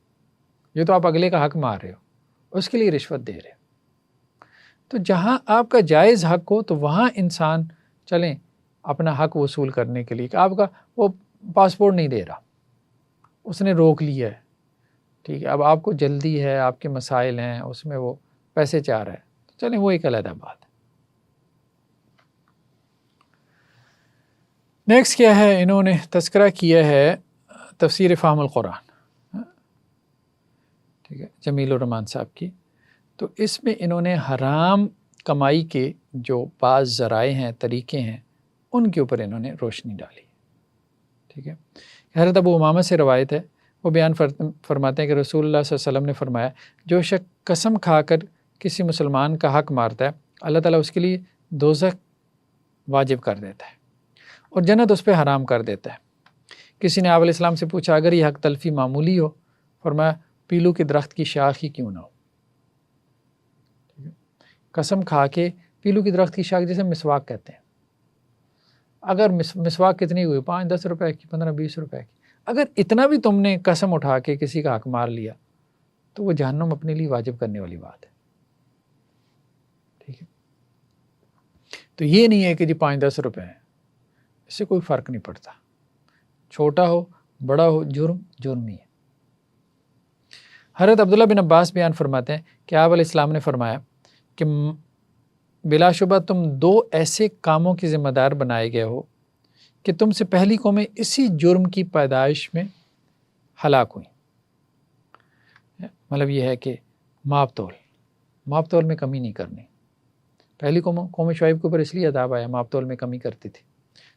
Speaker 1: یہ تو آپ اگلے کا حق مار رہے ہو، اس کے لیے رشوت دے رہے ہو۔ تو جہاں آپ کا جائز حق ہو تو وہاں انسان چلیں اپنا حق وصول کرنے کے لیے، کہ آپ کا وہ پاسپورٹ نہیں دے رہا، اس نے روک لیا ہے، ٹھیک ہے، اب آپ کو جلدی ہے، آپ کے مسائل ہیں، اس میں وہ پیسے چاہ رہا ہے، تو چلیں وہ ایک علیحدہ بات ہے۔ نیکسٹ کیا ہے، انہوں نے تذکرہ کیا ہے تفسیر فہم القرآن، ٹھیک ہے، جمیل الرحمان صاحب کی۔ تو اس میں انہوں نے حرام کمائی کے جو بعض ذرائع ہیں، طریقے ہیں، ان کے اوپر انہوں نے روشنی ڈالی، ٹھیک ہے۔ حضرت ابو امامہ سے روایت ہے، وہ بیان فرماتے ہیں کہ رسول اللہ صلی اللہ علیہ وسلم نے فرمایا، جو شخص قسم کھا کر کسی مسلمان کا حق مارتا ہے، اللہ تعالیٰ اس کے لیے دوزخ واجب کر دیتا ہے اور جنت اس پہ حرام کر دیتا ہے۔ کسی نے آپ علیہ السلام سے پوچھا، اگر یہ حق تلفی معمولی ہو، فرمایا پیلو کے درخت کی شاخ ہی کیوں نہ ہو۔ قسم کھا کے پیلو کی درخت کی شاخ، جیسے مسواک کہتے ہیں، اگر مسواک کتنی ہوئی، 5-10 روپے کی، 15-20 روپے کی، اگر اتنا بھی تم نے قسم اٹھا کے کسی کا حق مار لیا تو وہ جہنم اپنے لیے واجب کرنے والی بات ہے، ٹھیک ہے۔ تو یہ نہیں ہے کہ جی 5-10 روپے ہیں، اس سے کوئی فرق نہیں پڑتا، چھوٹا ہو بڑا ہو، جرم ہی ہے۔ حضرت عبداللہ بن عباس بیان فرماتے ہیں کہ آپ علیہ السلام نے فرمایا کہ بلا شبہ تم 2 ایسے کاموں کی ذمہ دار بنائے گئے ہو کہ تم سے پہلی قومیں اسی جرم کی پیدائش میں ہلاک ہوئیں۔ مطلب یہ ہے کہ ماپ تول میں کمی نہیں کرنی۔ پہلی قوم شعیب کے اوپر اس لیے عذاب آیا، ماپ تول میں کمی کرتی تھی،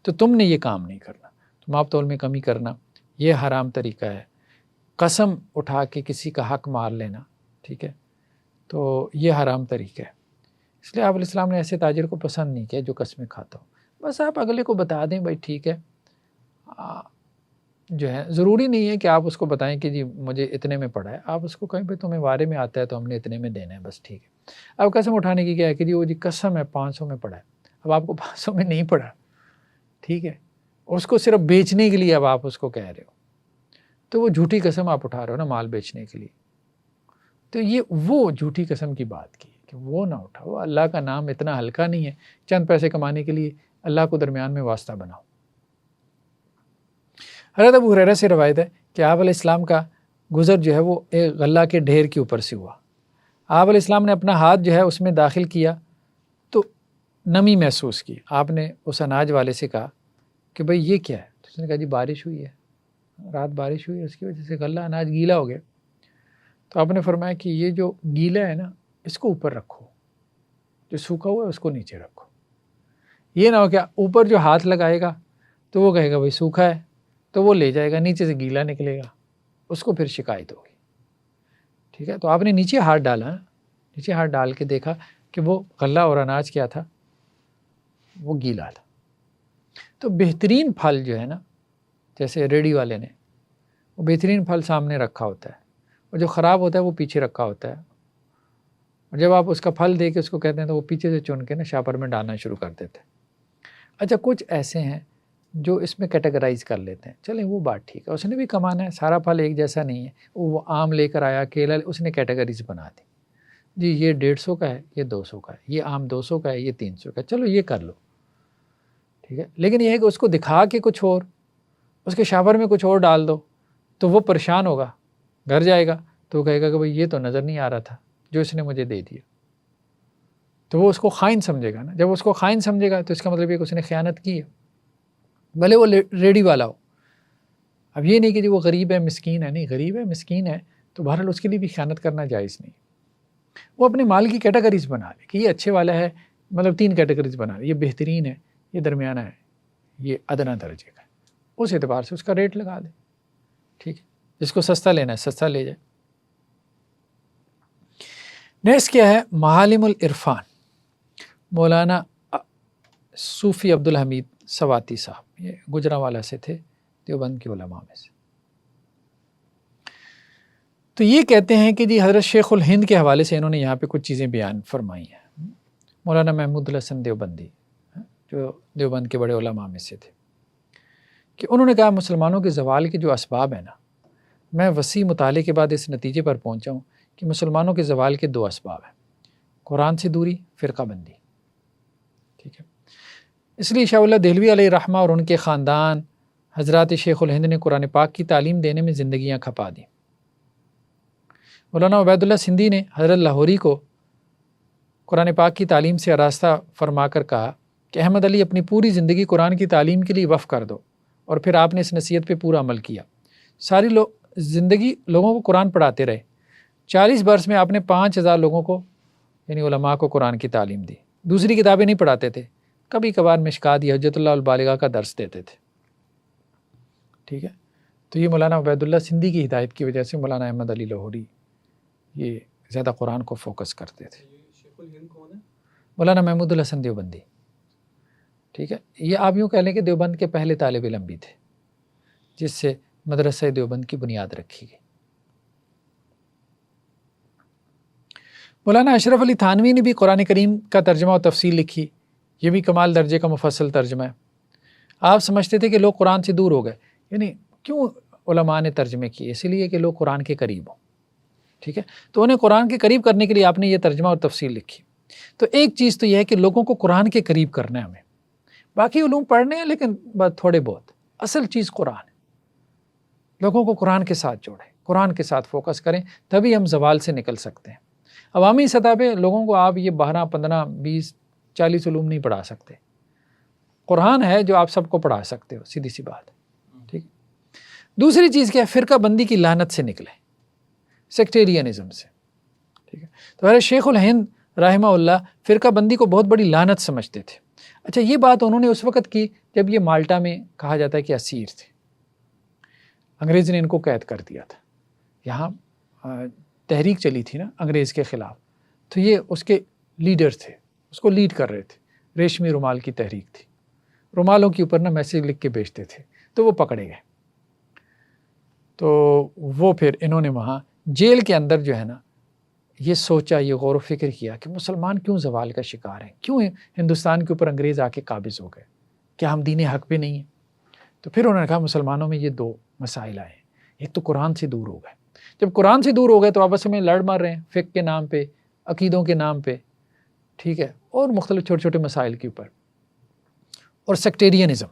Speaker 1: تو تم نے یہ کام نہیں کرنا، تو ماپ تول میں کمی کرنا یہ حرام طریقہ ہے۔ قسم اٹھا کے کسی کا حق مار لینا، ٹھیک ہے، تو یہ حرام طریقہ ہے۔ اس لیے آپ علیہ السلام نے ایسے تاجر کو پسند نہیں کیا جو قسمیں کھاتا ہو۔ بس آپ اگلے کو بتا دیں بھائی ٹھیک ہے، جو ہے ضروری نہیں ہے کہ آپ اس کو بتائیں کہ جی مجھے اتنے میں پڑا ہے، آپ اس کو کہیں بھائی تمہیں وارے میں آتا ہے تو ہم نے اتنے میں دینا ہے، بس ٹھیک ہے۔ اب قسم اٹھانے کی کیا ہے کہ جی وہ جی قسم ہے 500 میں پڑا ہے، اب آپ کو 500 میں نہیں پڑا، ٹھیک ہے، اس کو صرف بیچنے کے لیے اب آپ اس کو کہہ رہے ہو، تو وہ جھوٹی قسم آپ اٹھا رہے ہو نا مال بیچنے کے لیے۔ تو یہ وہ جھوٹی قسم کی بات کی کہ وہ نہ اٹھاؤ، اللہ کا نام اتنا ہلکا نہیں ہے، چند پیسے کمانے کے لیے اللہ کو درمیان میں واسطہ بناؤ۔ حضرت ابو ہریرہ سے روایت ہے کہ آپ علیہ السلام کا گزر جو ہے وہ ایک غلہ کے ڈھیر کے اوپر سے ہوا۔ آپ علیہ السلام نے اپنا ہاتھ جو ہے اس میں داخل کیا تو نمی محسوس کی۔ آپ نے اس اناج والے سے کہا کہ بھئی یہ کیا ہے؟ تو اس نے کہا جی بارش ہوئی ہے، رات بارش ہوئی ہے، اس کی وجہ سے غلہ اناج گیلا ہو گیا۔ تو آپ نے فرمایا کہ یہ جو گیلا ہے نا اس کو اوپر رکھو، جو سوکھا ہوا ہے اس کو نیچے رکھو۔ یہ نہ ہو کہ اوپر جو ہاتھ لگائے گا تو وہ کہے گا بھئی سوکھا ہے، تو وہ لے جائے گا، نیچے سے گیلا نکلے گا، اس کو پھر شکایت ہوگی، ٹھیک ہے۔ تو آپ نے نیچے ہاتھ ڈالا، نیچے ہاتھ ڈال کے دیکھا کہ وہ غلہ اور اناج کیا تھا، وہ گیلا تھا۔ تو بہترین پھل جو ہے نا، جیسے ریڈی والے نے وہ بہترین پھل سامنے رکھا ہوتا ہے، اور جو خراب ہوتا ہے وہ پیچھے رکھا ہوتا ہے، اور جب آپ اس کا پھل دے کے اس کو کہتے ہیں تو وہ پیچھے سے چن کے نا شاپر میں ڈالنا شروع کر دیتے ہیں۔ اچھا کچھ ایسے ہیں جو اس میں کیٹیگرائز کر لیتے ہیں، چلیں وہ بات ٹھیک ہے، اس نے بھی کمانا ہے، سارا پھل ایک جیسا نہیں ہے، وہ آم لے کر آیا، کیلا، اس نے کیٹیگریز بنا دی، جی یہ 150 کا ہے، یہ 200 کا ہے، یہ آم 200 کا ہے، یہ 300 کا ہے، چلو یہ کر لو، ٹھیک ہے۔ لیکن یہ ہے کہ اس کو دکھا کے کچھ اور، اس کے شاپر میں کچھ اور ڈال دو تو وہ پریشان ہوگا، گھر جائے گا تو وہ کہے گا کہ بھئی یہ تو نظر نہیں آ رہا تھا جو اس نے مجھے دے دیا، تو وہ اس کو خائن سمجھے گا نا۔ جب اس کو خائن سمجھے گا تو اس کا مطلب یہ کہ اس نے خیانت کی ہے، بھلے وہ ریڈی والا ہو۔ اب یہ نہیں کہ جی وہ غریب ہے مسکین ہے، نہیں، غریب ہے مسکین ہے تو بہرحال اس کے لیے بھی خیانت کرنا جائز نہیں۔ وہ اپنے مال کی کیٹیگریز بنا لے کہ یہ اچھے والا ہے، مطلب 3 کیٹیگریز بنا لے، یہ بہترین ہے، یہ درمیانہ ہے، یہ ادنا درجے کا ہے، اس اعتبار سے اس کا ریٹ لگا دیں، ٹھیک ہے، جس کو سستا لینا ہے سستا لے جائے۔ نیکسٹ کیا ہے؟ معالم العرفان، مولانا صوفی عبدالحمید سواتی صاحب، یہ گجرانوالہ سے تھے، دیوبند کے علماء میں سے۔ تو یہ کہتے ہیں کہ جی حضرت شیخ الہند کے حوالے سے انہوں نے یہاں پہ کچھ چیزیں بیان فرمائی ہیں۔ مولانا محمود الحسن دیوبندی جو دیوبند کے بڑے علماء میں سے تھے، کہ انہوں نے کہا مسلمانوں کے زوال کے جو اسباب ہیں نا، میں وسیع مطالعے کے بعد اس نتیجے پر پہنچا ہوں کہ مسلمانوں کے زوال کے 2 اسباب ہیں، قرآن سے دوری، فرقہ بندی، ٹھیک ہے۔ اس لیے شاہ اللہ دہلوی علیہ رحمہ اور ان کے خاندان حضرات شیخ الہند نے قرآن پاک کی تعلیم دینے میں زندگیاں کھپا دیں۔ مولانا عبید اللہ سندھی نے حضرت لاہوری کو قرآن پاک کی تعلیم سے آراستہ فرما کر کہا کہ احمد علی اپنی پوری زندگی قرآن کی تعلیم کے لیے وقف کر دو، اور پھر آپ نے اس نصیحت پہ پورا عمل کیا، ساری زندگی لوگوں کو قرآن پڑھاتے رہے، 40 برس میں آپ نے 5000 لوگوں کو یعنی علماء کو قرآن کی تعلیم دی۔ دوسری کتابیں نہیں پڑھاتے تھے، کبھی کبھار مشکات یا حجت اللہ البالغہ کا درس دیتے تھے، ٹھیک ہے۔ تو یہ مولانا عبید اللہ سندھی کی ہدایت کی وجہ سے مولانا احمد علی لاہوری یہ زیادہ قرآن کو فوکس کرتے تھے۔
Speaker 2: شیخ الہند کون ہے؟
Speaker 1: مولانا محمود الحسن دیوبندی، ٹھیک ہے۔ یہ آپ یوں کہہ لیں کہ دیوبند کے پہلے طالب علم بھی تھے، جس سے مدرسہ دیوبند کی بنیاد رکھی گئی۔ مولانا اشرف علی تھانوی نے بھی قرآن کریم کا ترجمہ و تفسیر لکھی، یہ بھی کمال درجے کا مفصل ترجمہ ہے۔ آپ سمجھتے تھے کہ لوگ قرآن سے دور ہو گئے، یعنی کیوں علماء نے ترجمے کیے؟ اس لیے کہ لوگ قرآن کے قریب ہوں، ٹھیک ہے۔ تو انہیں قرآن کے قریب کرنے کے لیے آپ نے یہ ترجمہ اور تفسیر لکھی۔ تو ایک چیز تو یہ ہے کہ لوگوں کو قرآن کے قریب کرنا ہے ہمیں، باقی علوم پڑھنے ہیں لیکن بس تھوڑے بہت، اصل چیز قرآن ہے۔ لوگوں کو قرآن کے ساتھ جوڑیں، قرآن کے ساتھ فوکس کریں، تبھی ہم زوال سے نکل سکتے ہیں۔ عوامی سطح پہ لوگوں کو آپ یہ 12 15 20 40 علوم نہیں پڑھا سکتے، قرآن ہے جو آپ سب کو پڑھا سکتے ہو، سیدھی سی بات، ٹھیک ہے۔ دوسری چیز کیا ہے؟ فرقہ بندی کی لعنت سے نکلیں، سیکٹیرینزم سے، ٹھیک ہے۔ تو ہمارے شیخ الہند رحمہ اللہ فرقہ بندی کو بہت بڑی لعنت سمجھتے تھے۔ اچھا، یہ بات انہوں نے اس وقت کی جب یہ مالٹا میں کہا جاتا ہے کہ اسیر تھے، انگریز نے ان کو قید کر دیا تھا، یہاں تحریک چلی تھی نا انگریز کے خلاف، تو یہ اس کے لیڈر تھے، اس کو لیڈ کر رہے تھے۔ ریشمی رومال کی تحریک تھی، رومالوں کے اوپر نا میسیج لکھ کے بیچتے تھے، تو وہ پکڑے گئے۔ تو وہ پھر انہوں نے وہاں جیل کے اندر جو ہے نا یہ سوچا، یہ غور و فکر کیا کہ مسلمان کیوں زوال کا شکار ہیں، کیوں ہندوستان کے اوپر انگریز آ کے قابض ہو گئے، کیا ہم دین حق پہ نہیں ہیں؟ تو پھر انہوں نے کہا مسلمانوں میں یہ 2 مسائل آئے ہیں، ایک تو قرآن سے دور ہو گئے، جب قرآن سے دور ہو گئے تو آپس میں لڑ مر رہے ہیں فقہ کے نام پہ، عقیدوں کے نام پہ، ٹھیک ہے، اور مختلف چھوٹے چھوٹے مسائل کے اوپر، اور سیکٹیرینزم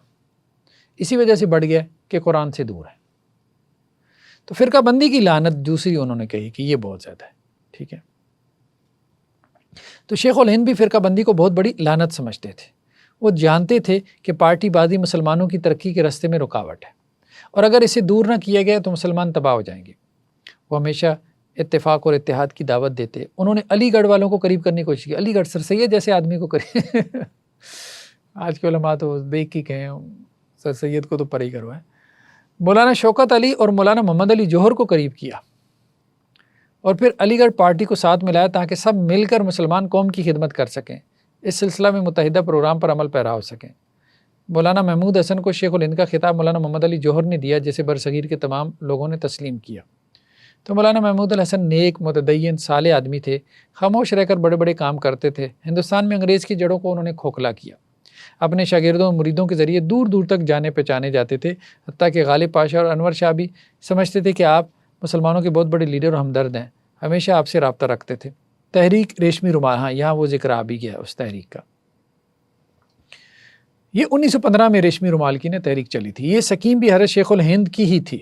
Speaker 1: اسی وجہ سے بڑھ گیا کہ قرآن سے دور ہے۔ تو فرقہ بندی کی لعنت دوسری انہوں نے کہی کہ یہ بہت زیادہ ہے، ٹھیک ہے۔ تو شیخ الہند بھی فرقہ بندی کو بہت بڑی لعنت سمجھتے تھے، وہ جانتے تھے کہ پارٹی بازی مسلمانوں کی ترقی کے راستے میں رکاوٹ ہے، اور اگر اسے دور نہ کیا گیا تو مسلمان تباہ ہو جائیں گے۔ وہ ہمیشہ اتفاق اور اتحاد کی دعوت دیتے۔ انہوں نے علی گڑھ والوں کو قریب کرنے کی کوشش کی، علی گڑھ سر سید جیسے آدمی کو قریب آج کے علماء تو دیکھ کے کہیں سر سید کو تو پرے ہی کروائے۔ مولانا شوکت علی اور مولانا محمد علی جوہر کو قریب کیا، اور پھر علی گڑھ پارٹی کو ساتھ ملایا تاکہ سب مل کر مسلمان قوم کی خدمت کر سکیں، اس سلسلہ میں متحدہ پروگرام پر عمل پیرا ہو سکیں۔ مولانا محمود حسن کو شیخ الہند کا خطاب مولانا محمد علی جوہر نے دیا، جسے برصغیر کے تمام لوگوں نے تسلیم کیا۔ تو مولانا محمود الحسن نیک، متدین، صالح آدمی تھے، خاموش رہ کر بڑے بڑے کام کرتے تھے۔ ہندوستان میں انگریز کی جڑوں کو انہوں نے کھوکھلا کیا، اپنے شاگردوں اور مریدوں کے ذریعے دور دور تک جانے پہچانے جاتے تھے، حتیٰ کہ غالب پاشا اور انور شاہ بھی سمجھتے تھے کہ آپ مسلمانوں کے بہت بڑے لیڈر اور ہمدرد ہیں، ہمیشہ آپ سے رابطہ رکھتے تھے۔ تحریک ریشمی رومال، ہاں یہاں وہ ذکر آ بھی گیا اس تحریک کا۔ یہ 1915 میں ریشمی رومال کی تحریک چلی تھی، یہ سکیم بھی حضرت شیخ الہند کی ہی تھی،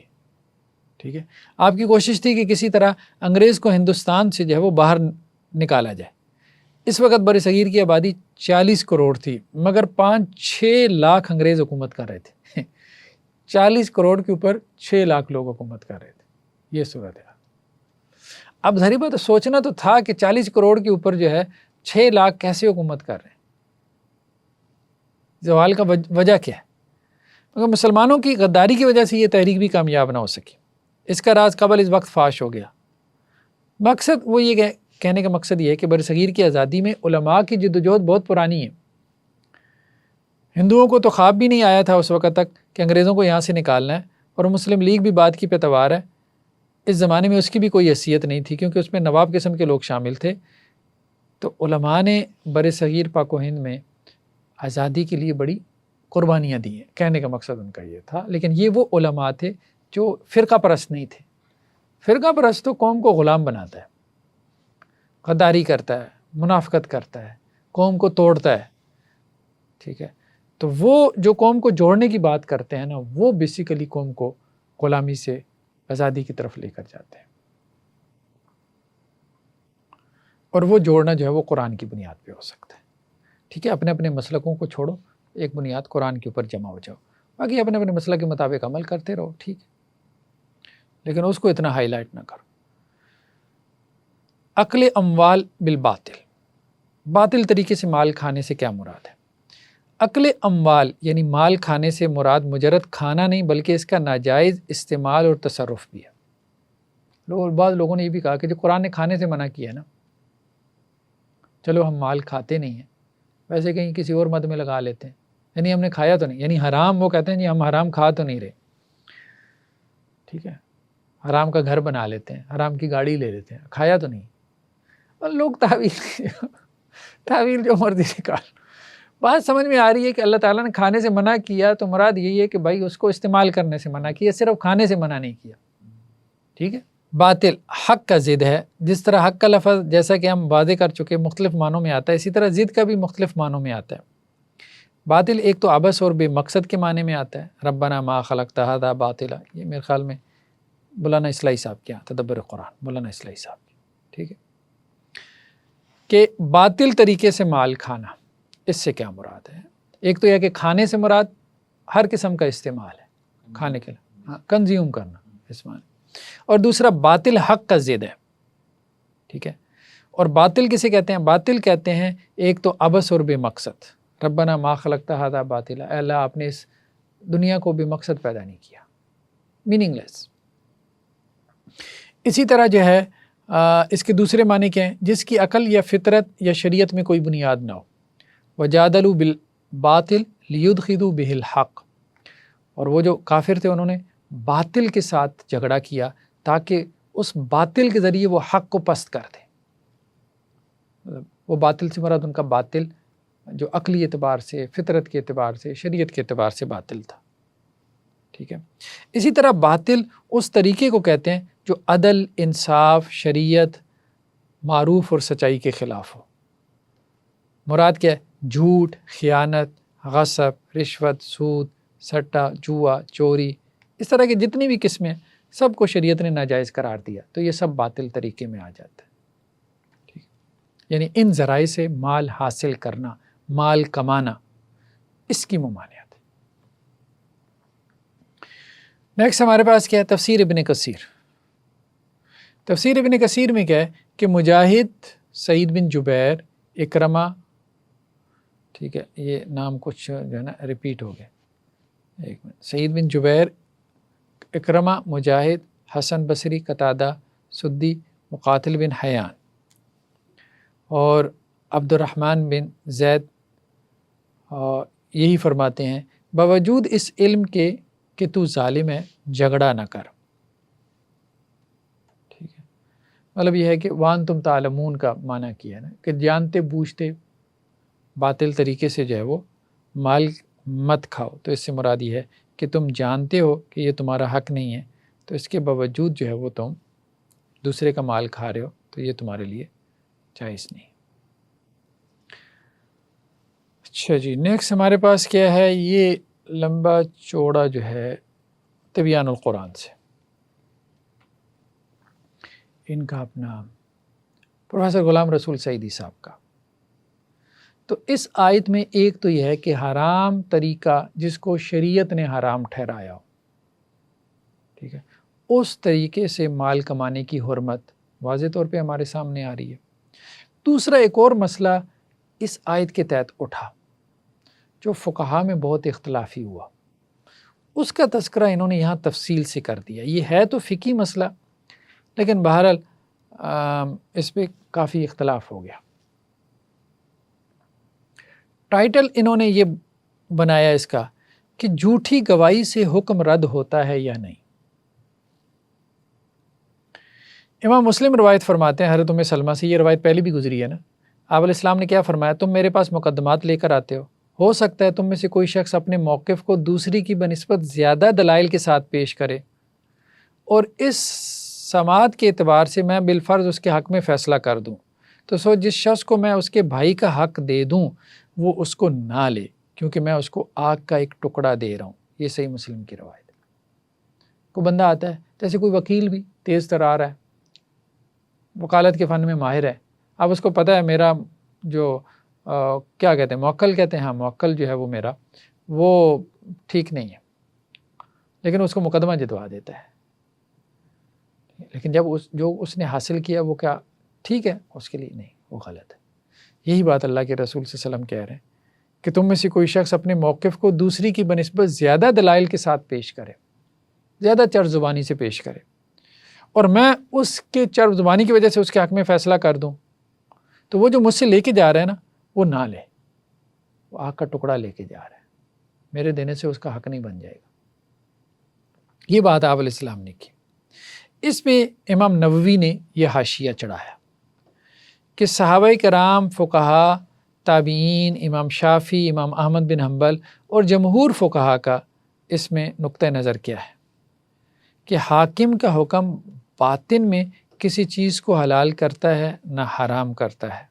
Speaker 1: ٹھیک ہے۔ آپ کی کوشش تھی کہ کسی طرح انگریز کو ہندوستان سے جو ہے وہ باہر نکالا جائے۔ اس وقت برصغیر کی آبادی 40 کروڑ تھی، مگر 5-6 لاکھ انگریز حکومت کر رہے تھے 40 کروڑ کے اوپر 6 لاکھ لوگ حکومت کر رہے تھے، یہ صورت ہے۔ اب ظاہر بات سوچنا تو تھا کہ 40 کروڑ کے اوپر جو ہے 6 لاکھ کیسے حکومت کر رہے ہیں، زوال کا وجہ کیا ہے؟ مگر مسلمانوں کی غداری کی وجہ سے یہ تحریک بھی کامیاب نہ ہو سکی. اس کا راز قبل اس وقت فاش ہو گیا. مقصد وہ یہ کہنے کا مقصد یہ ہے کہ برصغیر کی آزادی میں علماء کی جدوجہد بہت پرانی ہے. ہندوؤں کو تو خواب بھی نہیں آیا تھا اس وقت تک کہ انگریزوں کو یہاں سے نکالنا ہے، اور مسلم لیگ بھی بات کی پیتوار ہے. اس زمانے میں اس کی بھی کوئی حیثیت نہیں تھی کیونکہ اس میں نواب قسم کے لوگ شامل تھے. تو علماء نے برصغیر پاک و ہند میں آزادی کے لیے بڑی قربانیاں دی ہیں. کہنے کا مقصد ان کا یہ تھا. لیکن یہ وہ علماء تھے جو فرقہ پرست نہیں تھے. فرقہ پرست تو قوم کو غلام بناتا ہے، غداری کرتا ہے، منافقت کرتا ہے، قوم کو توڑتا ہے. ٹھیک ہے، تو وہ جو قوم کو جوڑنے کی بات کرتے ہیں نا، وہ بیسیکلی قوم کو غلامی سے آزادی کی طرف لے کر جاتے ہیں. اور وہ جوڑنا جو ہے وہ قرآن کی بنیاد پہ ہو سکتا ہے. ٹھیک ہے، اپنے اپنے مسلکوں کو چھوڑو، ایک بنیاد قرآن کے اوپر جمع ہو جاؤ، باقی اپنے اپنے مسلک کے مطابق عمل کرتے رہو. ٹھیک ہے، لیکن اس کو اتنا ہائی لائٹ نہ کرو. اکل اموال بالباطل، باطل طریقے سے مال کھانے سے کیا مراد ہے؟ اکل اموال یعنی مال کھانے سے مراد مجرد کھانا نہیں بلکہ اس کا ناجائز استعمال اور تصرف بھی ہے. بعض لوگوں نے یہ بھی کہا کہ جو قرآن نے کھانے سے منع کیا ہے نا، چلو ہم مال کھاتے نہیں ہیں، ویسے کہیں کسی اور مد میں لگا لیتے ہیں، یعنی ہم نے کھایا تو نہیں، یعنی حرام، وہ کہتے ہیں جی ہم حرام کھا تو نہیں رہے. ٹھیک ہے، حرام کا گھر بنا لیتے ہیں، حرام کی گاڑی لے لیتے ہیں، کھایا تو نہیں. اور لوگ تعویل جو مرضی نکال. بات سمجھ میں آ رہی ہے کہ اللہ تعالیٰ نے کھانے سے منع کیا تو مراد یہی ہے کہ بھائی اس کو استعمال کرنے سے منع کیا، صرف کھانے سے منع نہیں کیا. ٹھیک ہے، باطل حق کا ضد ہے. جس طرح حق کا لفظ جیسا کہ ہم واضح کر چکے مختلف معنوں میں آتا ہے، اسی طرح ضد کا بھی مختلف معنوں میں آتا ہے. باطل ایک تو عبث اور بے مقصد کے معنی میں آتا ہے، ربنا ما خلقت ھذا باطلا. یہ میرے خیال میں مولانا اصلاحی صاحب کیا تدبر قرآن، مولانا اصلاحی صاحب کی. ٹھیک ہے، کہ باطل طریقے سے مال کھانا، اس سے کیا مراد ہے؟ ایک تو یہ کہ کھانے سے مراد ہر قسم کا استعمال ہے، کھانے کے لیے کنزیوم کرنا اس معنی. اور دوسرا باطل حق کا ضد ہے. ٹھیک ہے، اور باطل کسے کہتے ہیں؟ باطل کہتے ہیں ایک تو عبث اور بے مقصد، ربنا ما خلقت ھذا باطلا، اے اللہ آپ نے اس دنیا کو بے مقصد پیدا نہیں کیا، میننگ لیس. اسی طرح جو ہے اس کے دوسرے معنی کیا ہیں؟ جس کی عقل یا فطرت یا شریعت میں کوئی بنیاد نہ ہو. وجادلوا بالباطل لیدحضوا بہ الحق، اور وہ جو کافر تھے انہوں نے باطل کے ساتھ جھگڑا کیا تاکہ اس باطل کے ذریعے وہ حق کو پست کر دیں. وہ باطل سے مراد ان کا باطل جو عقلی اعتبار سے، فطرت کے اعتبار سے، شریعت کے اعتبار سے باطل تھا. ٹھیک ہے، اسی طرح باطل اس طریقے کو کہتے ہیں جو عدل، انصاف، شریعت، معروف اور سچائی کے خلاف ہو. مراد کیا ہے؟ جھوٹ، خیانت، غصب، رشوت، سود، سٹا، جوا، چوری، اس طرح کی جتنی بھی قسمیں سب کو شریعت نے ناجائز قرار دیا، تو یہ سب باطل طریقے میں آ جاتا ہے. ٹھیک، یعنی ان ذرائع سے مال حاصل کرنا، مال کمانا، اس کی ممانعت. نیکسٹ ہمارے پاس کیا ہے؟ تفسیر ابن کثیر. تفسیر ابن کثیر میں کیا ہے کہ مجاہد، سعید بن جبیر، اکرمہ، ٹھیک ہے، یہ نام کچھ جو ہے نا ریپیٹ ہو گئے، ایک منٹ، سعید بن جبیر، اکرمہ، مجاہد، حسن بصری، قتادہ، سدی، مقاتل بن حیان اور عبد الرحمن بن زید یہی فرماتے ہیں باوجود اس علم کے کہ تو ظالم ہے جھگڑا نہ کر. ٹھیک ہے، مطلب یہ ہے کہ وانتم تعلمون کا معنی کیا ہے نا کہ جانتے بوجھتے باطل طریقے سے جو ہے وہ مال مت کھاؤ. تو اس سے مراد یہ ہے کہ تم جانتے ہو کہ یہ تمہارا حق نہیں ہے، تو اس کے باوجود جو ہے وہ تم دوسرے کا مال کھا رہے ہو، تو یہ تمہارے لیے جائز نہیں. اچھا جی، نیکسٹ ہمارے پاس کیا ہے؟ یہ لمبا چوڑا جو ہے تبیان القرآن سے، ان کا اپنا پروفیسر غلام رسول سعیدی صاحب کا. تو اس آیت میں ایک تو یہ ہے کہ حرام طریقہ جس کو شریعت نے حرام ٹھہرایا ہو، ٹھیک ہے، اس طریقے سے مال کمانے کی حرمت واضح طور پہ ہمارے سامنے آ رہی ہے. دوسرا ایک اور مسئلہ اس آیت کے تحت اٹھا جو فقہا میں بہت اختلافی ہوا، اس کا تذکرہ انہوں نے یہاں تفصیل سے کر دیا. یہ ہے تو فقہی مسئلہ لیکن بہرحال اس پہ کافی اختلاف ہو گیا. ٹائٹل انہوں نے یہ بنایا اس کا کہ جھوٹی گواہی سے حکم رد ہوتا ہے یا نہیں. امام مسلم روایت فرماتے ہیں حضرت ام سلمہ سے، یہ روایت پہلے بھی گزری ہے نا. آپ علیہ السلام نے کیا فرمایا؟ تم میرے پاس مقدمات لے کر آتے ہو سکتا ہے تم میں سے کوئی شخص اپنے موقف کو دوسری کی بنسبت زیادہ دلائل کے ساتھ پیش کرے، اور اس سماعت کے اعتبار سے میں بالفرض اس کے حق میں فیصلہ کر دوں. تو سو جس شخص کو میں اس کے بھائی کا حق دے دوں وہ اس کو نہ لے، کیونکہ میں اس کو آگ کا ایک ٹکڑا دے رہا ہوں. یہ صحیح مسلم کی روایت ہے. کوئی بندہ آتا ہے، جیسے کوئی وکیل بھی تیز ترار ہے، وکالت کے فن میں ماہر ہے، اب اس کو پتہ ہے میرا جو کیا کہتے ہیں موکل کہتے ہیں، ہاں موکل جو ہے وہ میرا وہ ٹھیک نہیں ہے، لیکن اس کو مقدمہ جتوا دیتا ہے. لیکن جب جو اس نے حاصل کیا وہ کیا ٹھیک ہے، اس کے لیے نہیں، وہ غلط ہے. یہی بات اللہ کے رسول صلی اللہ علیہ وسلم کہہ رہے ہیں کہ تم میں سے کوئی شخص اپنے موقف کو دوسری کی بنسبت زیادہ دلائل کے ساتھ پیش کرے، زیادہ چرب زبانی سے پیش کرے، اور میں اس کے چرب زبانی کی وجہ سے اس کے حق میں فیصلہ کر دوں، تو وہ جو مجھ سے لے کے جا رہا ہے نا وہ نہ لے، وہ آگ کا ٹکڑا لے کے جا رہا ہے، میرے دینے سے اس کا حق نہیں بن جائے گا. یہ بات آپ علیہ السلام نے کی. اس پہ امام نووی نے یہ حاشیہ چڑھایا کہ صحابہ کرام، فقہا، تابعین، امام شافعی، امام احمد بن حنبل اور جمہور فقہا کا اس میں نقطہ نظر کیا ہے کہ حاکم کا حکم باطن میں کسی چیز کو حلال کرتا ہے نہ حرام کرتا ہے.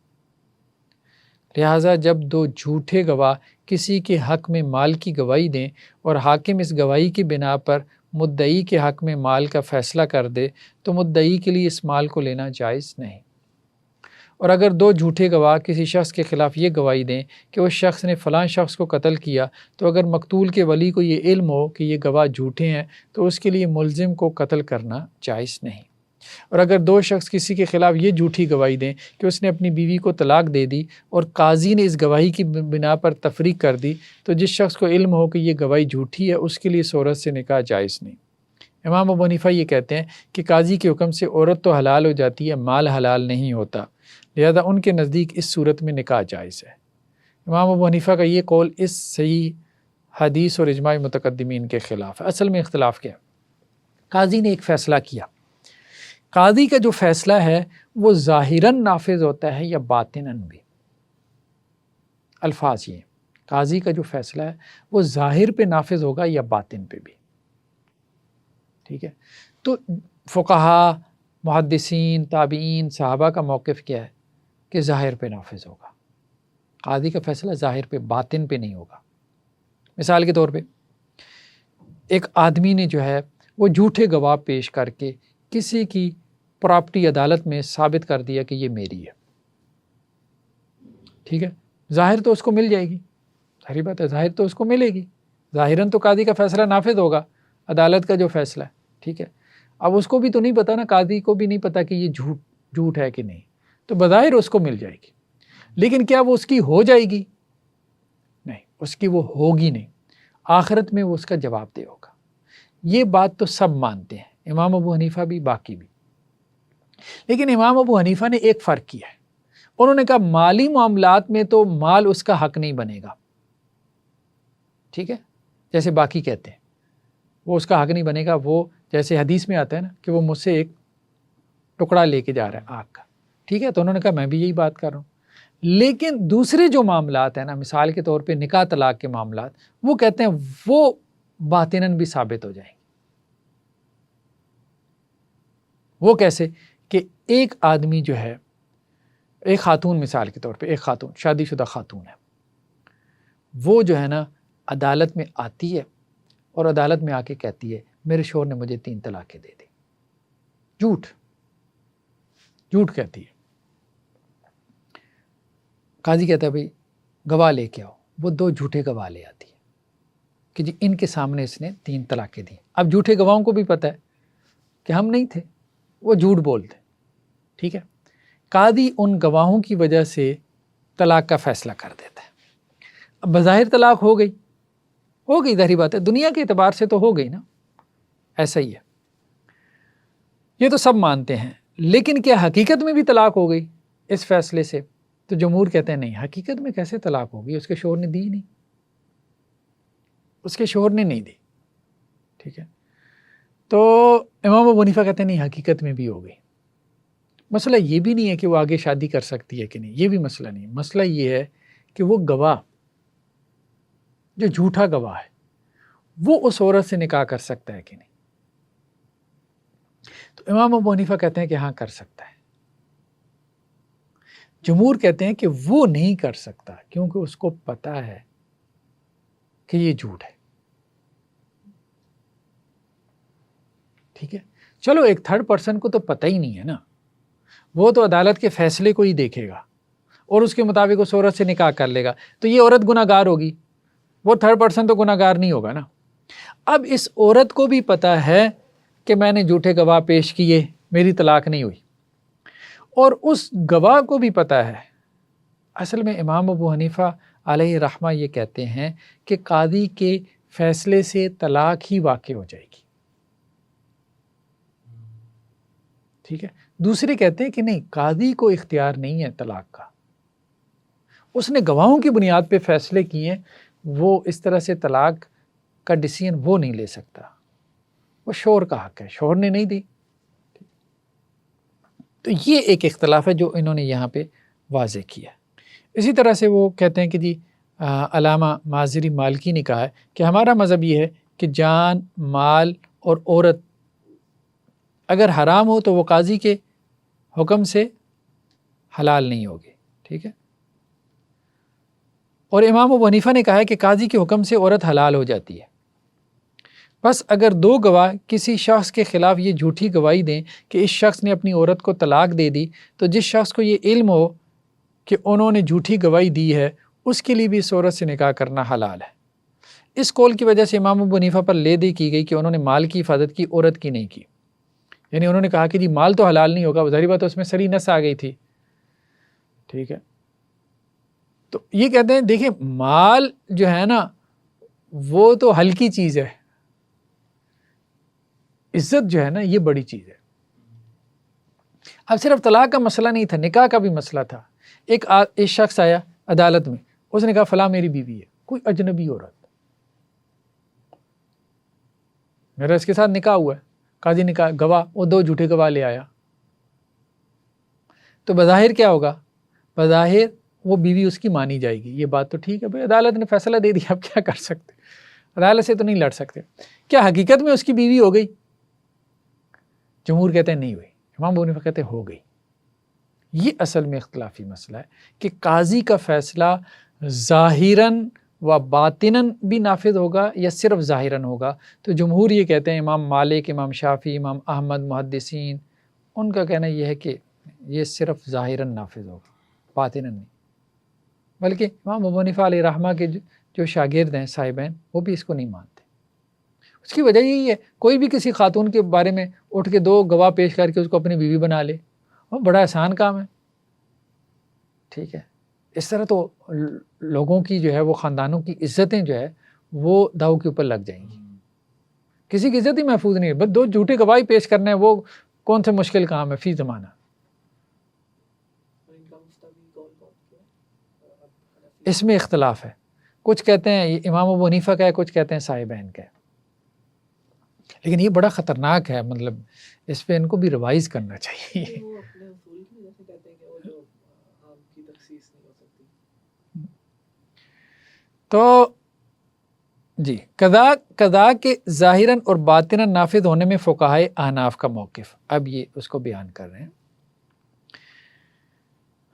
Speaker 1: لہٰذا جب دو جھوٹے گواہ کسی کے حق میں مال کی گواہی دیں اور حاکم اس گواہی کی بنا پر مدعی کے حق میں مال کا فیصلہ کر دے تو مدعی کے لیے اس مال کو لینا جائز نہیں. اور اگر دو جھوٹے گواہ کسی شخص کے خلاف یہ گواہی دیں کہ اس شخص نے فلاں شخص کو قتل کیا، تو اگر مقتول کے ولی کو یہ علم ہو کہ یہ گواہ جھوٹے ہیں تو اس کے لیے ملزم کو قتل کرنا جائز نہیں. اور اگر دو شخص کسی کے خلاف یہ جھوٹی گواہی دیں کہ اس نے اپنی بیوی کو طلاق دے دی اور قاضی نے اس گواہی کی بنا پر تفریق کر دی، تو جس شخص کو علم ہو کہ یہ گواہی جھوٹی ہے اس کے لیے اس عورت سے نکاح جائز نہیں. امام ابو حنیفہ یہ کہتے ہیں کہ قاضی کے حکم سے عورت تو حلال ہو جاتی ہے، مال حلال نہیں ہوتا، لہذا ان کے نزدیک اس صورت میں نکاح جائز ہے. امام ابو حنیفہ کا یہ قول اس صحیح حدیث اور اجماع متقدمین کے خلاف ہے. اصل میں اختلاف کیا ہے؟ قاضی نے ایک فیصلہ کیا، قاضی کا جو فیصلہ ہے وہ ظاہراً نافذ ہوتا ہے یا باطناً بھی. الفاظ یہ، قاضی کا جو فیصلہ ہے وہ ظاہر پہ نافذ ہوگا یا باطن پہ بھی. ٹھیک ہے، تو فقہا، محدثین، تابعین، صحابہ کا موقف کیا ہے کہ ظاہر پہ نافذ ہوگا. قاضی کا فیصلہ ظاہر پہ، باطن پہ نہیں ہوگا. مثال کے طور پہ ایک آدمی نے جو ہے وہ جھوٹے گواہ پیش کر کے کسی کی پراپرٹی عدالت میں ثابت کر دیا کہ یہ میری ہے. ٹھیک ہے، ظاہر تو اس کو مل جائے گی، ظاہری بات ہے ظاہر تو اس کو ملے گی، ظاہراً تو قاضی کا فیصلہ نافذ ہوگا، عدالت کا جو فیصلہ ہے. ٹھیک ہے، اب اس کو بھی تو نہیں پتا نا، قاضی کو بھی نہیں پتا کہ یہ جھوٹ ہے کہ نہیں، تو بظاہر اس کو مل جائے گی، لیکن کیا وہ اس کی ہو جائے گی؟ نہیں، اس کی وہ ہوگی نہیں. آخرت میں وہ اس کا جواب دے ہوگا. یہ بات تو سب مانتے ہیں، امام ابو حنیفہ بھی، باقی بھی. لیکن امام ابو حنیفہ نے ایک فرق کیا ہے، انہوں نے کہا مالی معاملات میں تو مال اس کا حق نہیں بنے گا. ٹھیک ہے، جیسے باقی کہتے ہیں وہ اس کا حق نہیں بنے گا. وہ جیسے حدیث میں آتا ہے نا کہ وہ مجھ سے ایک ٹکڑا لے کے جا رہا ہے آگ کا. ٹھیک ہے، تو انہوں نے کہا میں بھی یہی بات کر رہا ہوں. لیکن دوسرے جو معاملات ہیں نا، مثال کے طور پہ نکاح طلاق کے معاملات، وہ کہتے ہیں وہ باطناً بھی ثابت ہو جائیں گے. وہ کیسے کہ ایک آدمی جو ہے، ایک خاتون، مثال کے طور پہ ایک خاتون، شادی شدہ خاتون ہے، وہ جو ہے نا عدالت میں آتی ہے اور عدالت میں آ کے کہتی ہے میرے شوہر نے مجھے 3 طلاقیں دے دی. جھوٹ کہتی ہے. قاضی کہتا ہے بھئی گواہ لے کے آؤ. وہ 2 جھوٹے گواہ لے آتی ہے کہ جی ان کے سامنے اس نے 3 طلاقیں دی. اب جھوٹے گواہوں کو بھی پتہ ہے کہ ہم نہیں تھے، وہ جھوٹ بولتے. ٹھیک ہے، قاضی ان گواہوں کی وجہ سے طلاق کا فیصلہ کر دیتا ہے. اب بظاہر طلاق ہو گئی، ہو گئی، ظاہری بات ہے، دنیا کے اعتبار سے تو ہو گئی نا، ایسا ہی ہے، یہ تو سب مانتے ہیں۔ لیکن کیا حقیقت میں بھی طلاق ہو گئی اس فیصلے سے؟ تو جمہور کہتے ہیں نہیں، حقیقت میں کیسے طلاق ہوگی، اس کے شوہر نے دی نہیں، اس کے شوہر نے نہیں دی، ٹھیک ہے۔ تو امام ابو حنیفہ کہتے ہیں نہیں، حقیقت میں بھی ہو گئی۔ مسئلہ یہ بھی نہیں ہے کہ وہ آگے شادی کر سکتی ہے کہ نہیں، یہ بھی مسئلہ نہیں، مسئلہ یہ ہے کہ وہ گواہ، جو جھوٹا گواہ ہے، وہ اس عورت سے نکاح کر سکتا ہے کہ نہیں۔ تو امام ابو حنیفہ کہتے ہیں کہ ہاں کر سکتا ہے، جمہور کہتے ہیں کہ وہ نہیں کر سکتا کیونکہ اس کو پتہ ہے کہ یہ جھوٹ ہے، ٹھیک ہے۔ چلو ایک تھرڈ پرسن کو تو پتہ ہی نہیں ہے نا، وہ تو عدالت کے فیصلے کو ہی دیکھے گا اور اس کے مطابق اس عورت سے نکاح کر لے گا، تو یہ عورت گناہ گار ہوگی، وہ تھرڈ پرسن تو گناہ گار نہیں ہوگا نا۔ اب اس عورت کو بھی پتہ ہے کہ میں نے جھوٹے گواہ پیش کیے، میری طلاق نہیں ہوئی، اور اس گواہ کو بھی پتہ ہے۔ اصل میں امام ابو حنیفہ علیہ رحمہ یہ کہتے ہیں کہ قاضی کے فیصلے سے طلاق ہی واقع ہو جائے گی، ٹھیک ہے۔ دوسرے کہتے ہیں کہ نہیں، قاضی کو اختیار نہیں ہے طلاق کا، اس نے گواہوں کی بنیاد پہ فیصلے کیے ہیں، وہ اس طرح سے طلاق کا ڈیسیژن وہ نہیں لے سکتا، وہ شوہر کا حق ہے، شوہر نے نہیں دی۔ تو یہ ایک اختلاف ہے جو انہوں نے یہاں پہ واضح کیا۔ اسی طرح سے وہ کہتے ہیں کہ جی علامہ مازری مالکی نے کہا ہے کہ ہمارا مذہب یہ ہے کہ جان، مال اور عورت اگر حرام ہو تو وہ قاضی کے حکم سے حلال نہیں ہوگی، ٹھیک ہے۔ اور امام ابو حنیفہ نے کہا ہے کہ قاضی کے حکم سے عورت حلال ہو جاتی ہے، بس اگر دو گواہ کسی شخص کے خلاف یہ جھوٹی گواہی دیں کہ اس شخص نے اپنی عورت کو طلاق دے دی، تو جس شخص کو یہ علم ہو کہ انہوں نے جھوٹی گواہی دی ہے، اس کے لیے بھی اس عورت سے نکاح کرنا حلال ہے۔ اس قول کی وجہ سے امام ابو حنیفہ پر لیدی کی گئی کہ انہوں نے مال کی حفاظت کی، عورت کی نہیں کی، یعنی انہوں نے کہا کہ جی مال تو حلال نہیں ہوگا، ظاہری بات ہے اس میں سری نس آ گئی تھی، ٹھیک ہے۔ تو یہ کہتے ہیں دیکھیں مال جو ہے نا وہ تو ہلکی چیز ہے، عزت جو ہے نا یہ بڑی چیز ہے۔ اب صرف طلاق کا مسئلہ نہیں تھا، نکاح کا بھی مسئلہ تھا۔ ایک شخص آیا عدالت میں، اس نے کہا فلاں میری بیوی ہے، کوئی اجنبی عورت، میرا اس کے ساتھ نکاح ہوا ہے، قاضی نے کہا گواہ، وہ دو جھوٹے گواہ لے آیا، تو بظاہر کیا ہوگا؟ بظاہر وہ بیوی اس کی مانی جائے گی، یہ بات تو ٹھیک ہے بھائی، عدالت نے فیصلہ دے دیا، اب کیا کر سکتے، عدالت سے تو نہیں لڑ سکتے۔ کیا حقیقت میں اس کی بیوی ہو گئی؟ جمہور کہتے ہیں نہیں ہوئی، امام ابو حنیفہ کہتے ہیں ہو گئی۔ یہ اصل میں اختلافی مسئلہ ہے کہ قاضی کا فیصلہ ظاہراً و باطناً بھی نافذ ہوگا یا صرف ظاہراً ہوگا۔ تو جمہور یہ کہتے ہیں، امام مالک، امام شافعی، امام احمد، محدثین، ان کا کہنا یہ ہے کہ یہ صرف ظاہراً نافذ ہوگا، باطناً نہیں۔ بلکہ امام ابو حنیفہ علیہ رحمہ کے جو شاگرد ہیں صاحبین، وہ بھی اس کو نہیں مانتے۔ اس کی وجہ یہی ہے، کوئی بھی کسی خاتون کے بارے میں اٹھ کے دو گواہ پیش کر کے اس کو اپنی بیوی بنا لے، وہ بڑا آسان کام ہے، ٹھیک ہے۔ اس طرح تو لوگوں کی جو ہے وہ خاندانوں کی عزتیں جو ہے وہ داؤ کے اوپر لگ جائیں گی، کسی کی عزت ہی محفوظ نہیں ہے، بس دو جھوٹے گواہی پیش کرنا ہے، وہ کون سے مشکل کام ہے فی زمانہ۔ اس میں اختلاف ہے، کچھ کہتے ہیں یہ امام ابو حنیفہ کا ہے، کچھ کہتے ہیں صاحبین کا ہے، لیکن یہ بڑا خطرناک ہے، مطلب اس پہ ان کو بھی ریوائز کرنا چاہیے۔ تو جی قضا کے ظاہراً اور باطناً نافذ ہونے میں فقہائے احناف کا موقف، اب یہ اس کو بیان کر رہے ہیں۔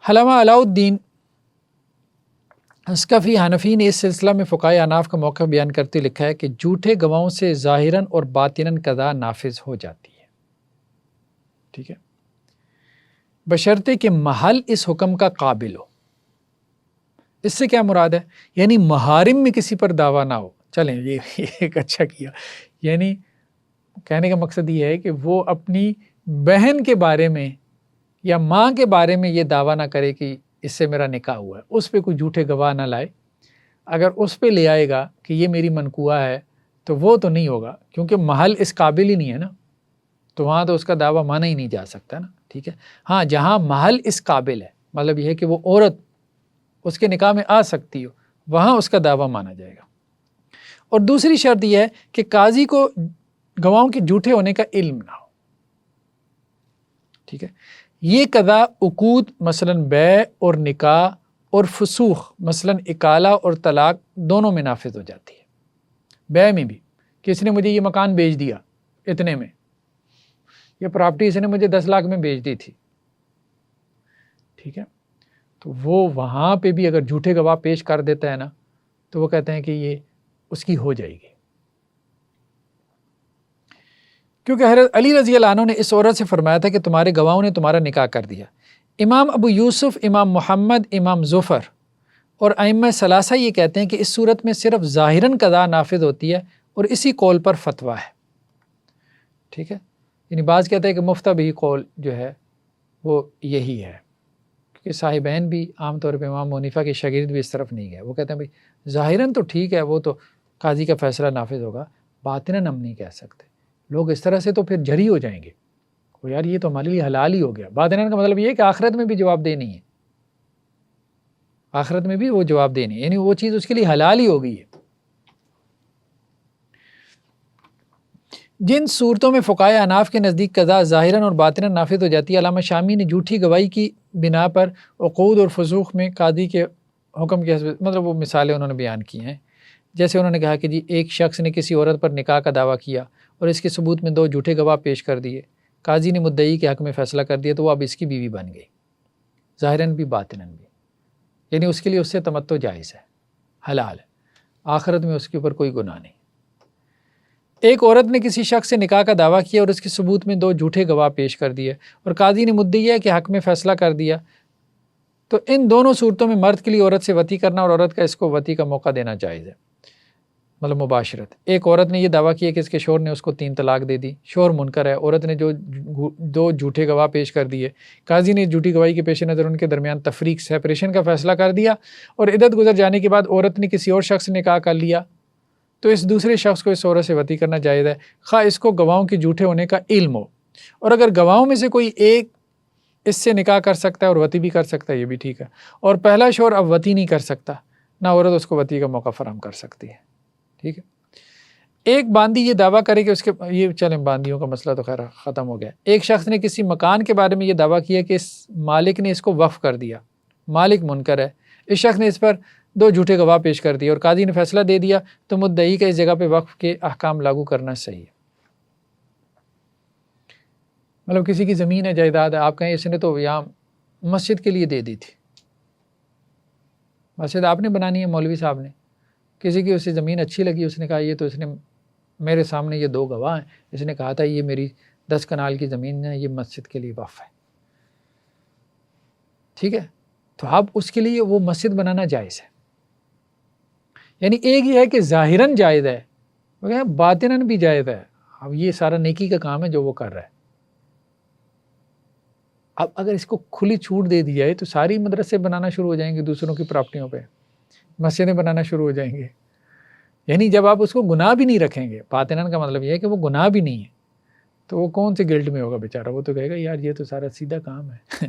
Speaker 1: علامہ علاء الدین اسکفی حنفی نے اس سلسلہ میں فقہائے احناف کا موقف بیان کرتے لکھا ہے کہ جھوٹے گواہوں سے ظاہراً اور باطناً قضا نافذ ہو جاتی ہے، ٹھیک ہے، بشرطے کہ محل اس حکم کا قابل ہو۔ اس سے کیا مراد ہے؟ یعنی محارم میں کسی پر دعویٰ نہ ہو۔ چلیں یہ ایک اچھا کیا، یعنی کہنے کا مقصد یہ ہے کہ وہ اپنی بہن کے بارے میں یا ماں کے بارے میں یہ دعویٰ نہ کرے کہ اس سے میرا نکاح ہوا ہے، اس پہ کوئی جھوٹے گواہ نہ لائے، اگر اس پہ لے آئے گا کہ یہ میری منقوہ ہے تو وہ تو نہیں ہوگا، کیونکہ محل اس قابل ہی نہیں ہے نا، تو وہاں تو اس کا دعویٰ مانا ہی نہیں جا سکتا نا، ٹھیک ہے۔ ہاں جہاں محل اس قابل ہے، مطلب یہ ہے کہ وہ عورت اس کے نکاح میں آ سکتی ہو، وہاں اس کا دعویٰ مانا جائے گا۔ اور دوسری شرط یہ ہے کہ قاضی کو گواہوں کے جھوٹے ہونے کا علم نہ ہو، ٹھیک ہے۔ یہ قضا عقود مثلاً بیع اور نکاح اور فسوخ مثلاً اکالہ اور طلاق دونوں میں نافذ ہو جاتی ہے۔ بیع میں بھی کہ اس نے مجھے یہ مکان بیچ دیا اتنے میں، یہ پراپرٹی اس نے مجھے 10 لاکھ میں بیچ دی تھی، ٹھیک ہے، تو وہ وہاں پہ بھی اگر جھوٹے گواہ پیش کر دیتا ہے نا تو وہ کہتے ہیں کہ یہ اس کی ہو جائے گی، کیونکہ حضرت علی رضی اللہ عنہ نے اس عورت سے فرمایا تھا کہ تمہارے گواہوں نے تمہارا نکاح کر دیا۔ امام ابو یوسف، امام محمد، امام ظفر اور ائمہ ثلاثہ یہ کہتے ہیں کہ اس صورت میں صرف ظاہراً قضا نافذ ہوتی ہے اور اسی قول پر فتویٰ ہے، ٹھیک ہے۔ یعنی بعض کہتے ہیں کہ مفتہ بھی قول جو ہے وہ یہی ہے، کہ صاحبین بھی عام طور پہ امام حنیفہ کے شاگرد بھی اس طرف نہیں گئے، وہ کہتے ہیں بھائی ظاہراً تو ٹھیک ہے، وہ تو قاضی کا فیصلہ نافذ ہوگا، باطناً ہم نہیں کہہ سکتے۔ لوگ اس طرح سے تو پھر جری ہو جائیں گے، وہ یار یہ تو ہمارے لیے حلال ہی ہو گیا۔ باطناً کا مطلب یہ ہے کہ آخرت میں بھی جواب دہ نہیں ہے، آخرت میں بھی وہ جواب دہ نہیں ہے، یعنی وہ چیز اس کے لیے حلال ہی ہو گئی ہے۔ جن صورتوں میں فقہائے احناف کے نزدیک قضا ظاہراً اور باطناً نافذ ہو جاتی ہے، علامہ شامی نے جھوٹی گواہی کی بنا پر عقود اور فسوخ میں قاضی کے حکم کے حسب، مطلب وہ مثالیں انہوں نے بیان کی ہیں، جیسے انہوں نے کہا کہ جی ایک شخص نے کسی عورت پر نکاح کا دعویٰ کیا اور اس کے ثبوت میں 2 جھوٹے گواہ پیش کر دیے، قاضی نے مدعی کے حق میں فیصلہ کر دیا تو وہ اب اس کی بیوی بن گئی، ظاہراً بھی باطناً بھی، یعنی اس کے لیے اس سے تمتع جائز ہے، حلال ہے، آخرت میں اس کے اوپر کوئی گناہ نہیں۔ ایک عورت نے کسی شخص سے نکاح کا دعویٰ کیا اور اس کے ثبوت میں 2 جھوٹے گواہ پیش کر دیے اور قاضی نے مدعی کے حق میں فیصلہ کر دیا، تو ان دونوں صورتوں میں مرد کے لیے عورت سے وطی کرنا اور عورت کا اس کو وطی کا موقع دینا جائز ہے، مطلب مباشرت۔ ایک عورت نے یہ دعویٰ کیا کہ اس کے شوہر نے اس کو 3 طلاق دے دی، شوہر منکر ہے، عورت نے جو 2 جھوٹے گواہ پیش کر دیے، قاضی نے جھوٹی گواہی کے پیش نظر ان کے درمیان تفریق سیپریشن کا فیصلہ کر دیا، اور عدت گزر جانے کے بعد عورت نے کسی اور شخص سے نکاح کر لیا، تو اس دوسرے شخص کو اس عورت سے وطی کرنا جائز ہے، خواہ اس کو گواہوں کے جھوٹے ہونے کا علم ہو، اور اگر گواہوں میں سے کوئی ایک اس سے نکاح کر سکتا ہے اور وطی بھی کر سکتا ہے، یہ بھی ٹھیک ہے، اور پہلا شوہر اب وطی نہیں کر سکتا، نہ عورت اس کو وطی کا موقع فراہم کر سکتی ہے، ٹھیک ہے۔ ایک باندی یہ دعویٰ کرے کہ اس کے، یہ چلیں باندیوں کا مسئلہ تو خیر ختم ہو گیا۔ ایک شخص نے کسی مکان کے بارے میں یہ دعویٰ کیا کہ اس مالک نے اس کو وقف کر دیا، مالک منکر ہے، اس شخص نے اس پر 2 جھوٹے گواہ پیش کر دیے اور قاضی نے فیصلہ دے دیا، تو مدعی کا اس جگہ پہ وقف کے احکام لاگو کرنا صحیح ہے۔ مطلب کسی کی زمین ہے، جائیداد ہے، آپ کہیں اس نے تو یہاں مسجد کے لیے دے دی تھی، مسجد آپ نے بنانی ہے، مولوی صاحب نے، کسی کی اسے زمین اچھی لگی، اس نے کہا یہ تو اس نے میرے سامنے یہ 2 گواہ ہیں، اس نے کہا تھا یہ میری 10 کنال کی زمین ہے، یہ مسجد کے لیے وقف ہے، ٹھیک ہے، تو اب اس کے لیے وہ مسجد بنانا جائز ہے۔ یعنی ایک یہ ہے کہ ظاہراً جائز ہے، باطناً بھی جائز ہے، اب یہ سارا نیکی کا کام ہے جو وہ کر رہا ہے۔ اب اگر اس کو کھلی چھوٹ دے دی جائے تو ساری مدرسے بنانا شروع ہو جائیں گے، دوسروں کی پراپرٹیوں پہ مسجدیں بنانا شروع ہو جائیں گے، یعنی جب آپ اس کو گناہ بھی نہیں رکھیں گے، باطناً کا مطلب یہ ہے کہ وہ گناہ بھی نہیں ہے، تو وہ کون سے گلٹ میں ہوگا بیچارہ، وہ تو کہے گا یار یہ تو سارا سیدھا کام ہے۔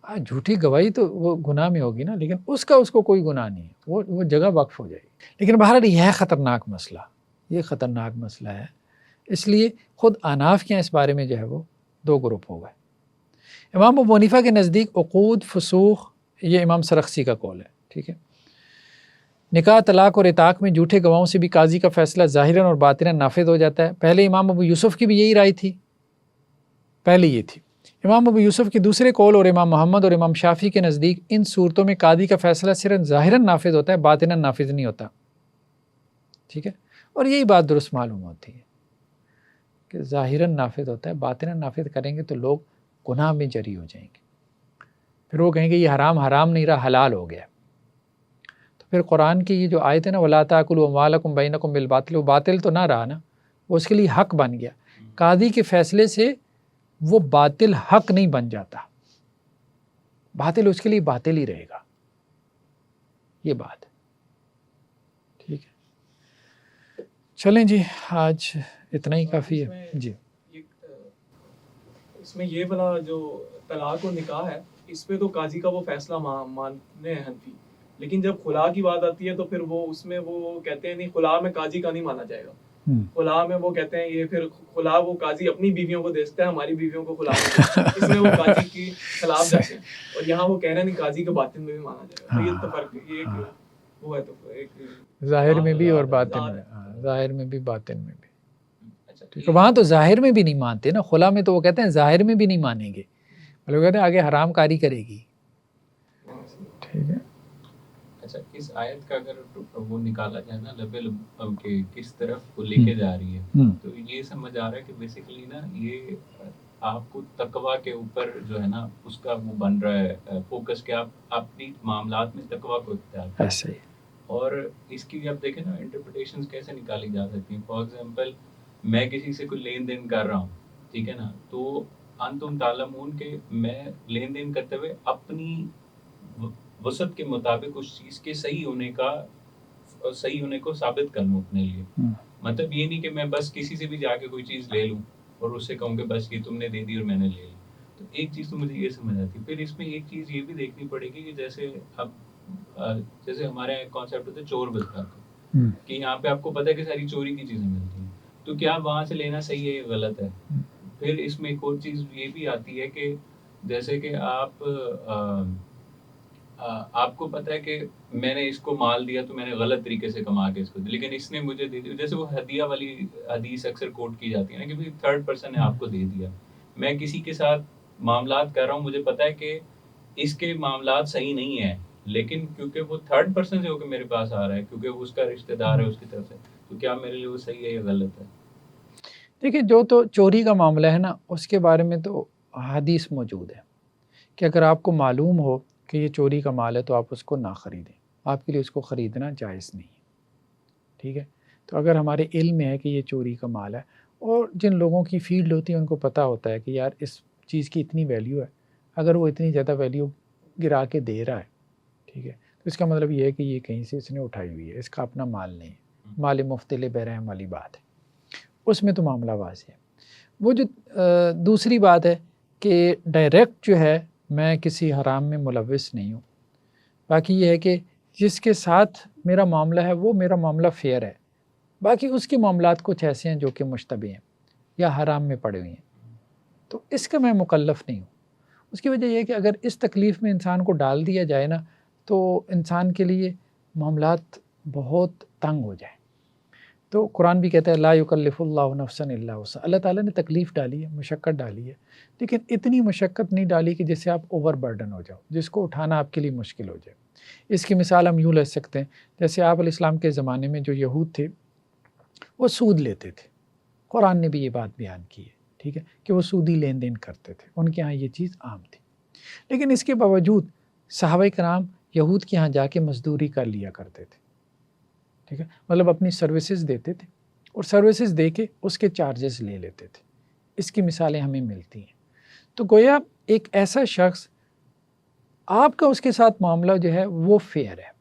Speaker 1: جھوٹی گواہی تو وہ گناہ میں ہوگی نا، لیکن اس کو کوئی گناہ نہیں ہے، وہ جگہ وقف ہو جائے گی۔ لیکن بہرحال یہ ہے خطرناک مسئلہ، یہ خطرناک مسئلہ ہے، اس لیے خود احناف کے اس بارے میں جو ہے وہ 2 گروپ ہو گئے۔ امام ابو حنیفہ کے نزدیک عقود، فسوخ، یہ امام سرخسی کا قول ہے، ٹھیک ہے، نکاح، طلاق اور عتاق میں جھوٹے گواہوں سے بھی قاضی کا فیصلہ ظاہراً اور باطناً نافذ ہو جاتا ہے۔ پہلے امام ابو یوسف کی بھی یہی رائے تھی، پہلے یہ تھی۔ امام ابو یوسف کے دوسرے قول اور امام محمد اور امام شافعی کے نزدیک ان صورتوں میں قاضی کا فیصلہ صرف ظاہراً نافذ ہوتا ہے، باطناً نافذ نہیں ہوتا، ٹھیک ہے، اور یہی بات درست معلوم ہوتی ہے کہ ظاہراً نافذ ہوتا ہے، باطناً نافذ کریں گے تو لوگ گناہ میں جری ہو جائیں گے، پھر وہ کہیں گے یہ حرام نہیں رہا، حلال ہو گیا، تو پھر قرآن کی یہ جو آیت ہے نا وَلَا تَأْكُلُوا أَمْوَالَكُمْ بَيْنَكُمْ بِالْبَاطِلِ، وہ باطل تو نہ رہا نا، وہ اس کے لیے حق بن گیا، قاضی کے فیصلے سے وہ باطل حق نہیں بن جاتا، باطل اس کے لیے باطل ہی رہے گا. یہ بات ٹھیک ہے. چلیں جی آج اتنا ہی کافی ہے. جی
Speaker 3: اس میں یہ بنا جو طلاق و نکاح ہے اس پہ تو قاضی کا وہ فیصلہ ماننے ہیں حنفی، لیکن جب خلا کی بات آتی ہے تو پھر وہ اس میں وہ کہتے ہیں نہیں خلا میں قاضی کا نہیں مانا جائے گا. خلا میں وہ کہتے ہیں یہ پھر خلا وہ قاضی اپنی بیویوں کو دیکھتا ہے، ہماری بیویوں کو خلا نہیں دیکھتا، اس میں وہ قاضی کے خلاف جاتے ہیں. اور یہاں وہ کہہ رہے ہیں نہیں قاضی کے باطن میں بھی مانا جائے گا. تو یہ تو فرق یہ ایک وہ ہے تو ایک
Speaker 1: ظاہر میں بھی اور باطن میں. ظاہر میں بھی باطن میں بھی. ٹھیک ہے. وہاں تو ظاہر میں بھی نہیں مانتے نا. خلا میں تو وہ کہتے ہیں ظاہر میں بھی نہیں مانیں گے، وہ کہتے ہیں آگے حرام کاری کرے گی. ٹھیک ہے.
Speaker 2: اچھا اس آیت کا اگر وہ نکالا جائے نا لیول کہ کس طرف وہ لے کے جا رہی ہے، تو یہ سمجھ آ رہا ہے کہ بیسیکلی نا یہ آپ کو تقویٰ کے اوپر جو ہے نا اس کا وہ بن رہا ہے فوکس کہ آپ اپنی معاملات میں تقویٰ کو اختیار کریں.
Speaker 1: ایسے ہی.
Speaker 2: اور اس کی بھی آپ دیکھیں نا انٹرپریٹیشنز کیسے نکالی جا سکتی ہیں. فار ایگزامپل میں کسی سے کوئی لین دین کر رہا ہوں، ٹھیک ہے نا، تو انتم تعلمون کہ میں لین دین کرتے ہوئے اپنی وسعت کے مطابق اس چیز کے صحیح ہونے کو ثابت کروں اپنے لیے. مطلب یہ نہیں کہ میں بس کسی سے بھی جا کے کوئی چیز لے لوں اور اس سے کہوں کہ بس یہ تم نے دے دی اور میں نے لے لی. تو ایک چیز تو مجھے یہ سمجھ آتی. پھر اس میں ایک چیز یہ بھی دیکھنی پڑے گی کہ جیسے ہمارے یہاں کانسیپٹ ہوتا ہے چور بچا کا، کہ یہاں پہ آپ کو پتہ ہے کہ ساری چوری کی چیزیں ملتی ہیں، تو کیا وہاں سے لینا صحیح ہے یا غلط ہے. پھر اس میں ایک اور چیز یہ بھی آتی ہے کہ جیسے کہ آپ کو پتہ ہے کہ میں نے اس کو مال دیا تو میں نے غلط طریقے سے کما کے اس کو دیا، لیکن اس نے مجھے دے دیا. جیسے وہ ہدیہ والی حدیث اکثر کوٹ کی جاتی ہے نا کہ تھرڈ پرسن نے آپ کو دے دیا. میں کسی کے ساتھ معاملات کر رہا ہوں، مجھے پتہ ہے کہ اس کے معاملات صحیح نہیں ہیں، لیکن کیونکہ وہ تھرڈ پرسن سے ہو کے میرے پاس آ رہا ہے، کیونکہ وہ اس کا رشتہ دار ہے اس کی طرف سے، تو کیا میرے لیے وہ صحیح ہے یا غلط ہے.
Speaker 1: دیکھیں جو تو چوری کا معاملہ ہے نا اس کے بارے میں تو حدیث موجود ہے کہ اگر آپ کو معلوم ہو کہ یہ چوری کا مال ہے تو آپ اس کو نہ خریدیں، آپ کے لیے اس کو خریدنا جائز نہیں ہے. ٹھیک ہے. تو اگر ہمارے علم میں ہے کہ یہ چوری کا مال ہے اور جن لوگوں کی فیلڈ ہوتی ہے ان کو پتہ ہوتا ہے کہ یار اس چیز کی اتنی ویلیو ہے، اگر وہ اتنی زیادہ ویلیو گرا کے دے رہا ہے، ٹھیک ہے، تو اس کا مطلب یہ ہے کہ یہ کہیں سے اس نے اٹھائی ہوئی ہے، اس کا اپنا مال نہیں ہے. مال مفتل برہم والی بات ہے، اس میں تو معاملہ واضح ہے. وہ جو دوسری بات ہے کہ ڈائریکٹ جو ہے میں کسی حرام میں ملوث نہیں ہوں. باقی یہ ہے کہ جس کے ساتھ میرا معاملہ ہے وہ میرا معاملہ فیئر ہے، باقی اس کے معاملات کچھ ایسے ہیں جو کہ مشتبہ ہیں یا حرام میں پڑے ہوئے ہیں، تو اس کا میں مکلف نہیں ہوں. اس کی وجہ یہ ہے کہ اگر اس تکلیف میں انسان کو ڈال دیا جائے نا تو انسان کے لیے معاملات بہت تنگ ہو جائیں. تو قرآن بھی کہتا ہے لا یکلف اللہ نفسا الا وسعها. اللہ تعالیٰ نے تکلیف ڈالی ہے، مشقت ڈالی ہے، لیکن اتنی مشقت نہیں ڈالی کہ جس سے آپ اوور برڈن ہو جاؤ، جس کو اٹھانا آپ کے لیے مشکل ہو جائے. اس کی مثال ہم یوں لے سکتے ہیں جیسے آپ علیہ السلام کے زمانے میں جو یہود تھے وہ سود لیتے تھے. قرآن نے بھی یہ بات بیان کی ہے، ٹھیک ہے، کہ وہ سودی لین دین کرتے تھے، ان کے ہاں یہ چیز عام تھی. لیکن اس کے باوجود صحابہ کرام یہود کے ہاں جا کے مزدوری کر لیا کرتے تھے. ٹھیک ہے، مطلب اپنی سروسز دیتے تھے اور سروسز دے کے اس کے چارجز لے لیتے تھے. اس کی مثالیں ہمیں ملتی ہیں. تو گویا ایک ایسا شخص آپ کا اس کے ساتھ معاملہ جو ہے وہ فیئر ہے،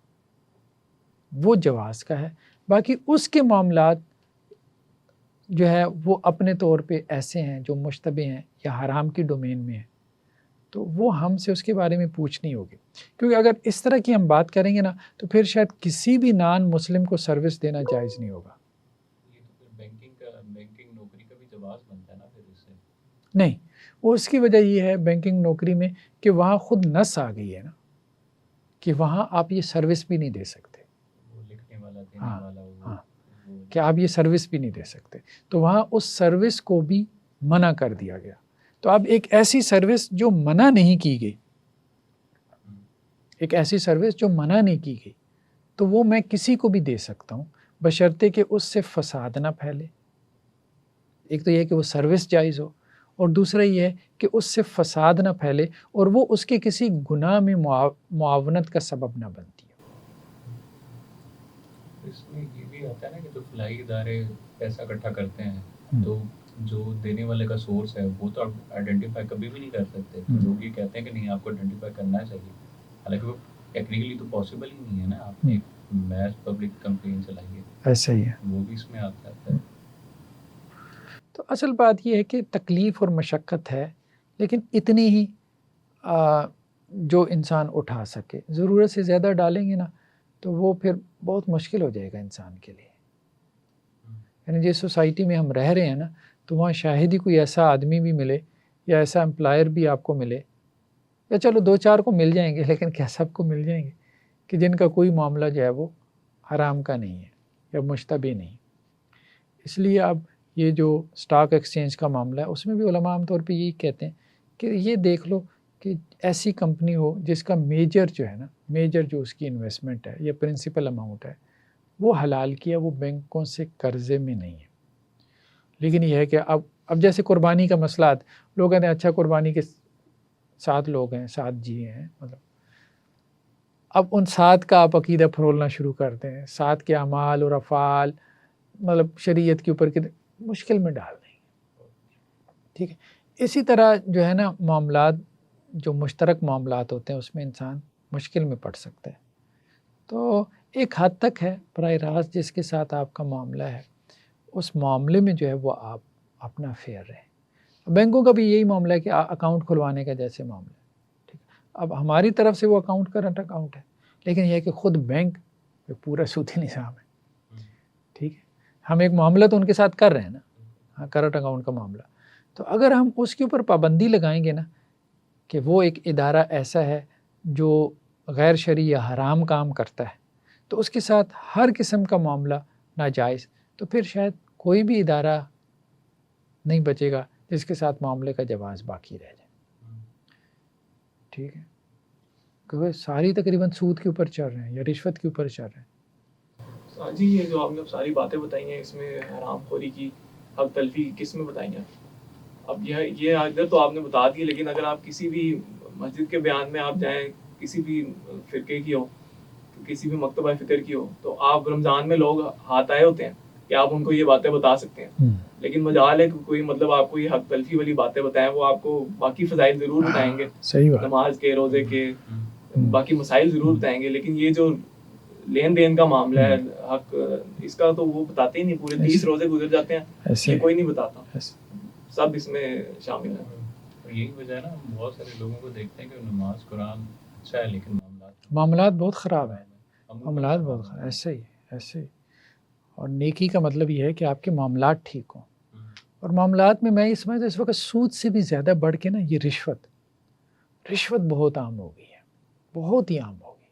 Speaker 1: وہ جواز کا ہے. باقی اس کے معاملات جو ہے وہ اپنے طور پہ ایسے ہیں جو مشتبہ ہیں یا حرام کی ڈومین میں ہیں، تو وہ ہم سے اس کے بارے میں پوچھنی ہوگی. کیونکہ اگر اس طرح کی ہم بات کریں گے نا تو پھر شاید کسی بھی نان مسلم کو سروس دینا جائز نہیں ہوگا.
Speaker 2: یہ تو پھر بینکنگ نوکری کا بھی جواز بنتا ہے نا پھر اس سے.
Speaker 1: نہیں، وہ اس کی وجہ یہ ہے بینکنگ نوکری میں کہ وہاں خود نص آ گئی ہے نا کہ وہاں آپ یہ سروس بھی نہیں دے سکتے.
Speaker 2: وہ لکھنے والا دینے والا
Speaker 1: ہاں کہ آپ یہ سروس بھی نہیں دے سکتے، تو وہاں اس سروس کو بھی منع کر دیا گیا. تو اب ایک ایسی سروس جو منع نہیں کی گئی، ایک ایسی سروس جو منع نہیں کی گئی، تو وہ میں کسی کو بھی دے سکتا ہوں بشرطے کہ اس سے فساد نہ پھیلے. ایک تو یہ کہ وہ سروس جائز ہو، اور دوسرا یہ ہے کہ اس سے فساد نہ پھیلے اور وہ اس کے کسی گناہ میں معاونت کا سبب نہ بنتی ہے.
Speaker 2: اس میں یہ بھی آتا ہے نا کہ جو فلاحی ادارے پیسہ اکٹھا کرتے ہیں تو جو دینے والے کا سورس ہے وہ تو آپ آئیڈینٹیفائی کبھی بھی نہیں کر سکتے. لوگ یہ کہتے ہیں کہ نہیں آپ کو آئیڈینٹیفائی کرنا چاہیے, حالانکہ وہ ٹیکنیکلی تو پاسبل ہی نہیں ہے نا. آپ نے ایک میس پبلک کمپین چلائی ہے,
Speaker 1: ایسا ہی ہے.
Speaker 2: وہ بھی اس میں آتا ہے.
Speaker 1: تو اصل بات یہ ہے کہ تکلیف اور مشقت ہے, لیکن اتنی ہی جو انسان اٹھا سکے. ضرورت سے زیادہ ڈالیں گے نا تو وہ پھر بہت مشکل ہو جائے گا انسان کے لیے. یعنی جس سوسائٹی میں ہم رہ رہے ہیں نا, تو وہاں شاید ہی کوئی ایسا آدمی بھی ملے یا ایسا امپلائر بھی آپ کو ملے, یا چلو 2-4 کو مل جائیں گے, لیکن کیا سب کو مل جائیں گے کہ جن کا کوئی معاملہ جو ہے وہ حرام کا نہیں ہے یا مشتبہ نہیں. اس لیے اب یہ جو سٹاک ایکسچینج کا معاملہ ہے اس میں بھی علماء عام طور پہ یہی کہتے ہیں کہ یہ دیکھ لو کہ ایسی کمپنی ہو جس کا میجر جو ہے نا, میجر جو اس کی انویسٹمنٹ ہے یا پرنسپل اماؤنٹ ہے وہ حلال کیا, وہ بینکوں سے قرضے میں نہیں ہے. لیکن یہ ہے کہ اب جیسے قربانی کا مسئلہ آتا, لوگ کہتے ہیں اچھا قربانی کے 7 لوگ ہیں, 7 جی ہیں, مطلب اب ان 7 کا آپ عقیدہ پھرولنا شروع کرتے ہیں, 7 کے اعمال اور افعال مطلب شریعت کے اوپر مشکل میں ڈال دیں گے. ٹھیک ہے. اسی طرح جو ہے نا معاملات, جو مشترک معاملات ہوتے ہیں اس میں انسان مشکل میں پڑ سکتا ہے. تو ایک حد تک ہے براہ راست جس کے ساتھ آپ کا معاملہ ہے اس معاملے میں جو ہے وہ آپ اپنا فیئر رہیں. بینکوں کا بھی یہی معاملہ ہے کہ اکاؤنٹ کھلوانے کا جیسے معاملہ ہے. ٹھیک ہے. اب ہماری طرف سے وہ اکاؤنٹ کرنٹ اکاؤنٹ ہے, لیکن یہ ہے کہ خود بینک پورا سودی نظام ہے. ٹھیک ہے. ہم ایک معاملہ تو ان کے ساتھ کر رہے ہیں نا, کرنٹ اکاؤنٹ کا معاملہ. تو اگر ہم اس کے اوپر پابندی لگائیں گے نا کہ وہ ایک ادارہ ایسا ہے جو غیر شرعی یا حرام کام کرتا ہے, تو اس کے ساتھ ہر قسم کا معاملہ ناجائز, تو پھر شاید کوئی بھی ادارہ نہیں بچے گا جس کے ساتھ معاملے کا جواز باقی رہ جائے. ٹھیک ہے. کیونکہ ساری تقریباً سود کے اوپر چل رہے ہیں یا رشوت کے اوپر چل رہے ہیں.
Speaker 3: جی یہ جو آپ نے ساری باتیں بتائی ہیں اس میں حرام خوری کی, حق تلفی کس میں بتائی ہیں. اب یہ اگر تو آپ نے بتا دی, لیکن اگر آپ کسی بھی مسجد کے بیان میں آپ جائیں, کسی بھی فرقے کی ہو, کسی بھی مکتبہ فکر کی ہو, تو آپ رمضان میں لوگ ہاتھ آئے ہوتے ہیں کہ آپ ان کو یہ باتیں بتا سکتے ہیں. لیکن مجال ہے کہ کوئی مطلب آپ کو یہ حق تلفی والی باتیں بتائیں, وہ آپ کو باقی فضائل ضرور بتائیں گے, نماز کے, روزے کے, باقی مسائل ضرور بتائیں گے, لیکن یہ جو لین دین کا معاملہ ہے حق, اس کا تو وہ بتاتے ہی نہیں. پورے 30 روزے گزر جاتے ہیں, یہ کوئی نہیں بتاتا. سب اس میں شامل ہیں.
Speaker 2: یہی وجہ ہے نا, بہت سارے لوگوں کو دیکھتے ہیں کہ نماز قرآن اچھا ہے لیکن
Speaker 1: معاملات بہت خراب ہیں, معاملات بہت خراب. ایسے ہی. اور نیکی کا مطلب یہ ہے کہ آپ کے معاملات ٹھیک ہوں. اور معاملات میں میں یہ سمجھتا اس وقت سود سے بھی زیادہ بڑھ کے نا یہ رشوت بہت عام ہو گئی ہے, بہت ہی عام ہو گئی.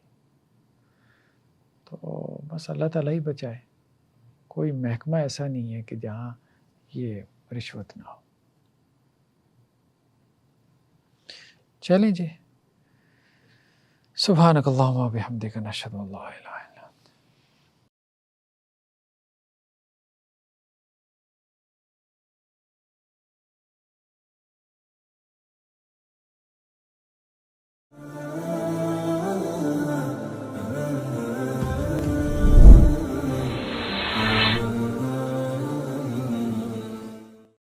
Speaker 1: تو بس اللہ تعالیٰ ہی بچائے. کوئی محکمہ ایسا نہیں ہے کہ جہاں یہ رشوت نہ ہو. چلیں جی. سبحانک اللہم و بحمدک نشہد ان لا الہ الا انت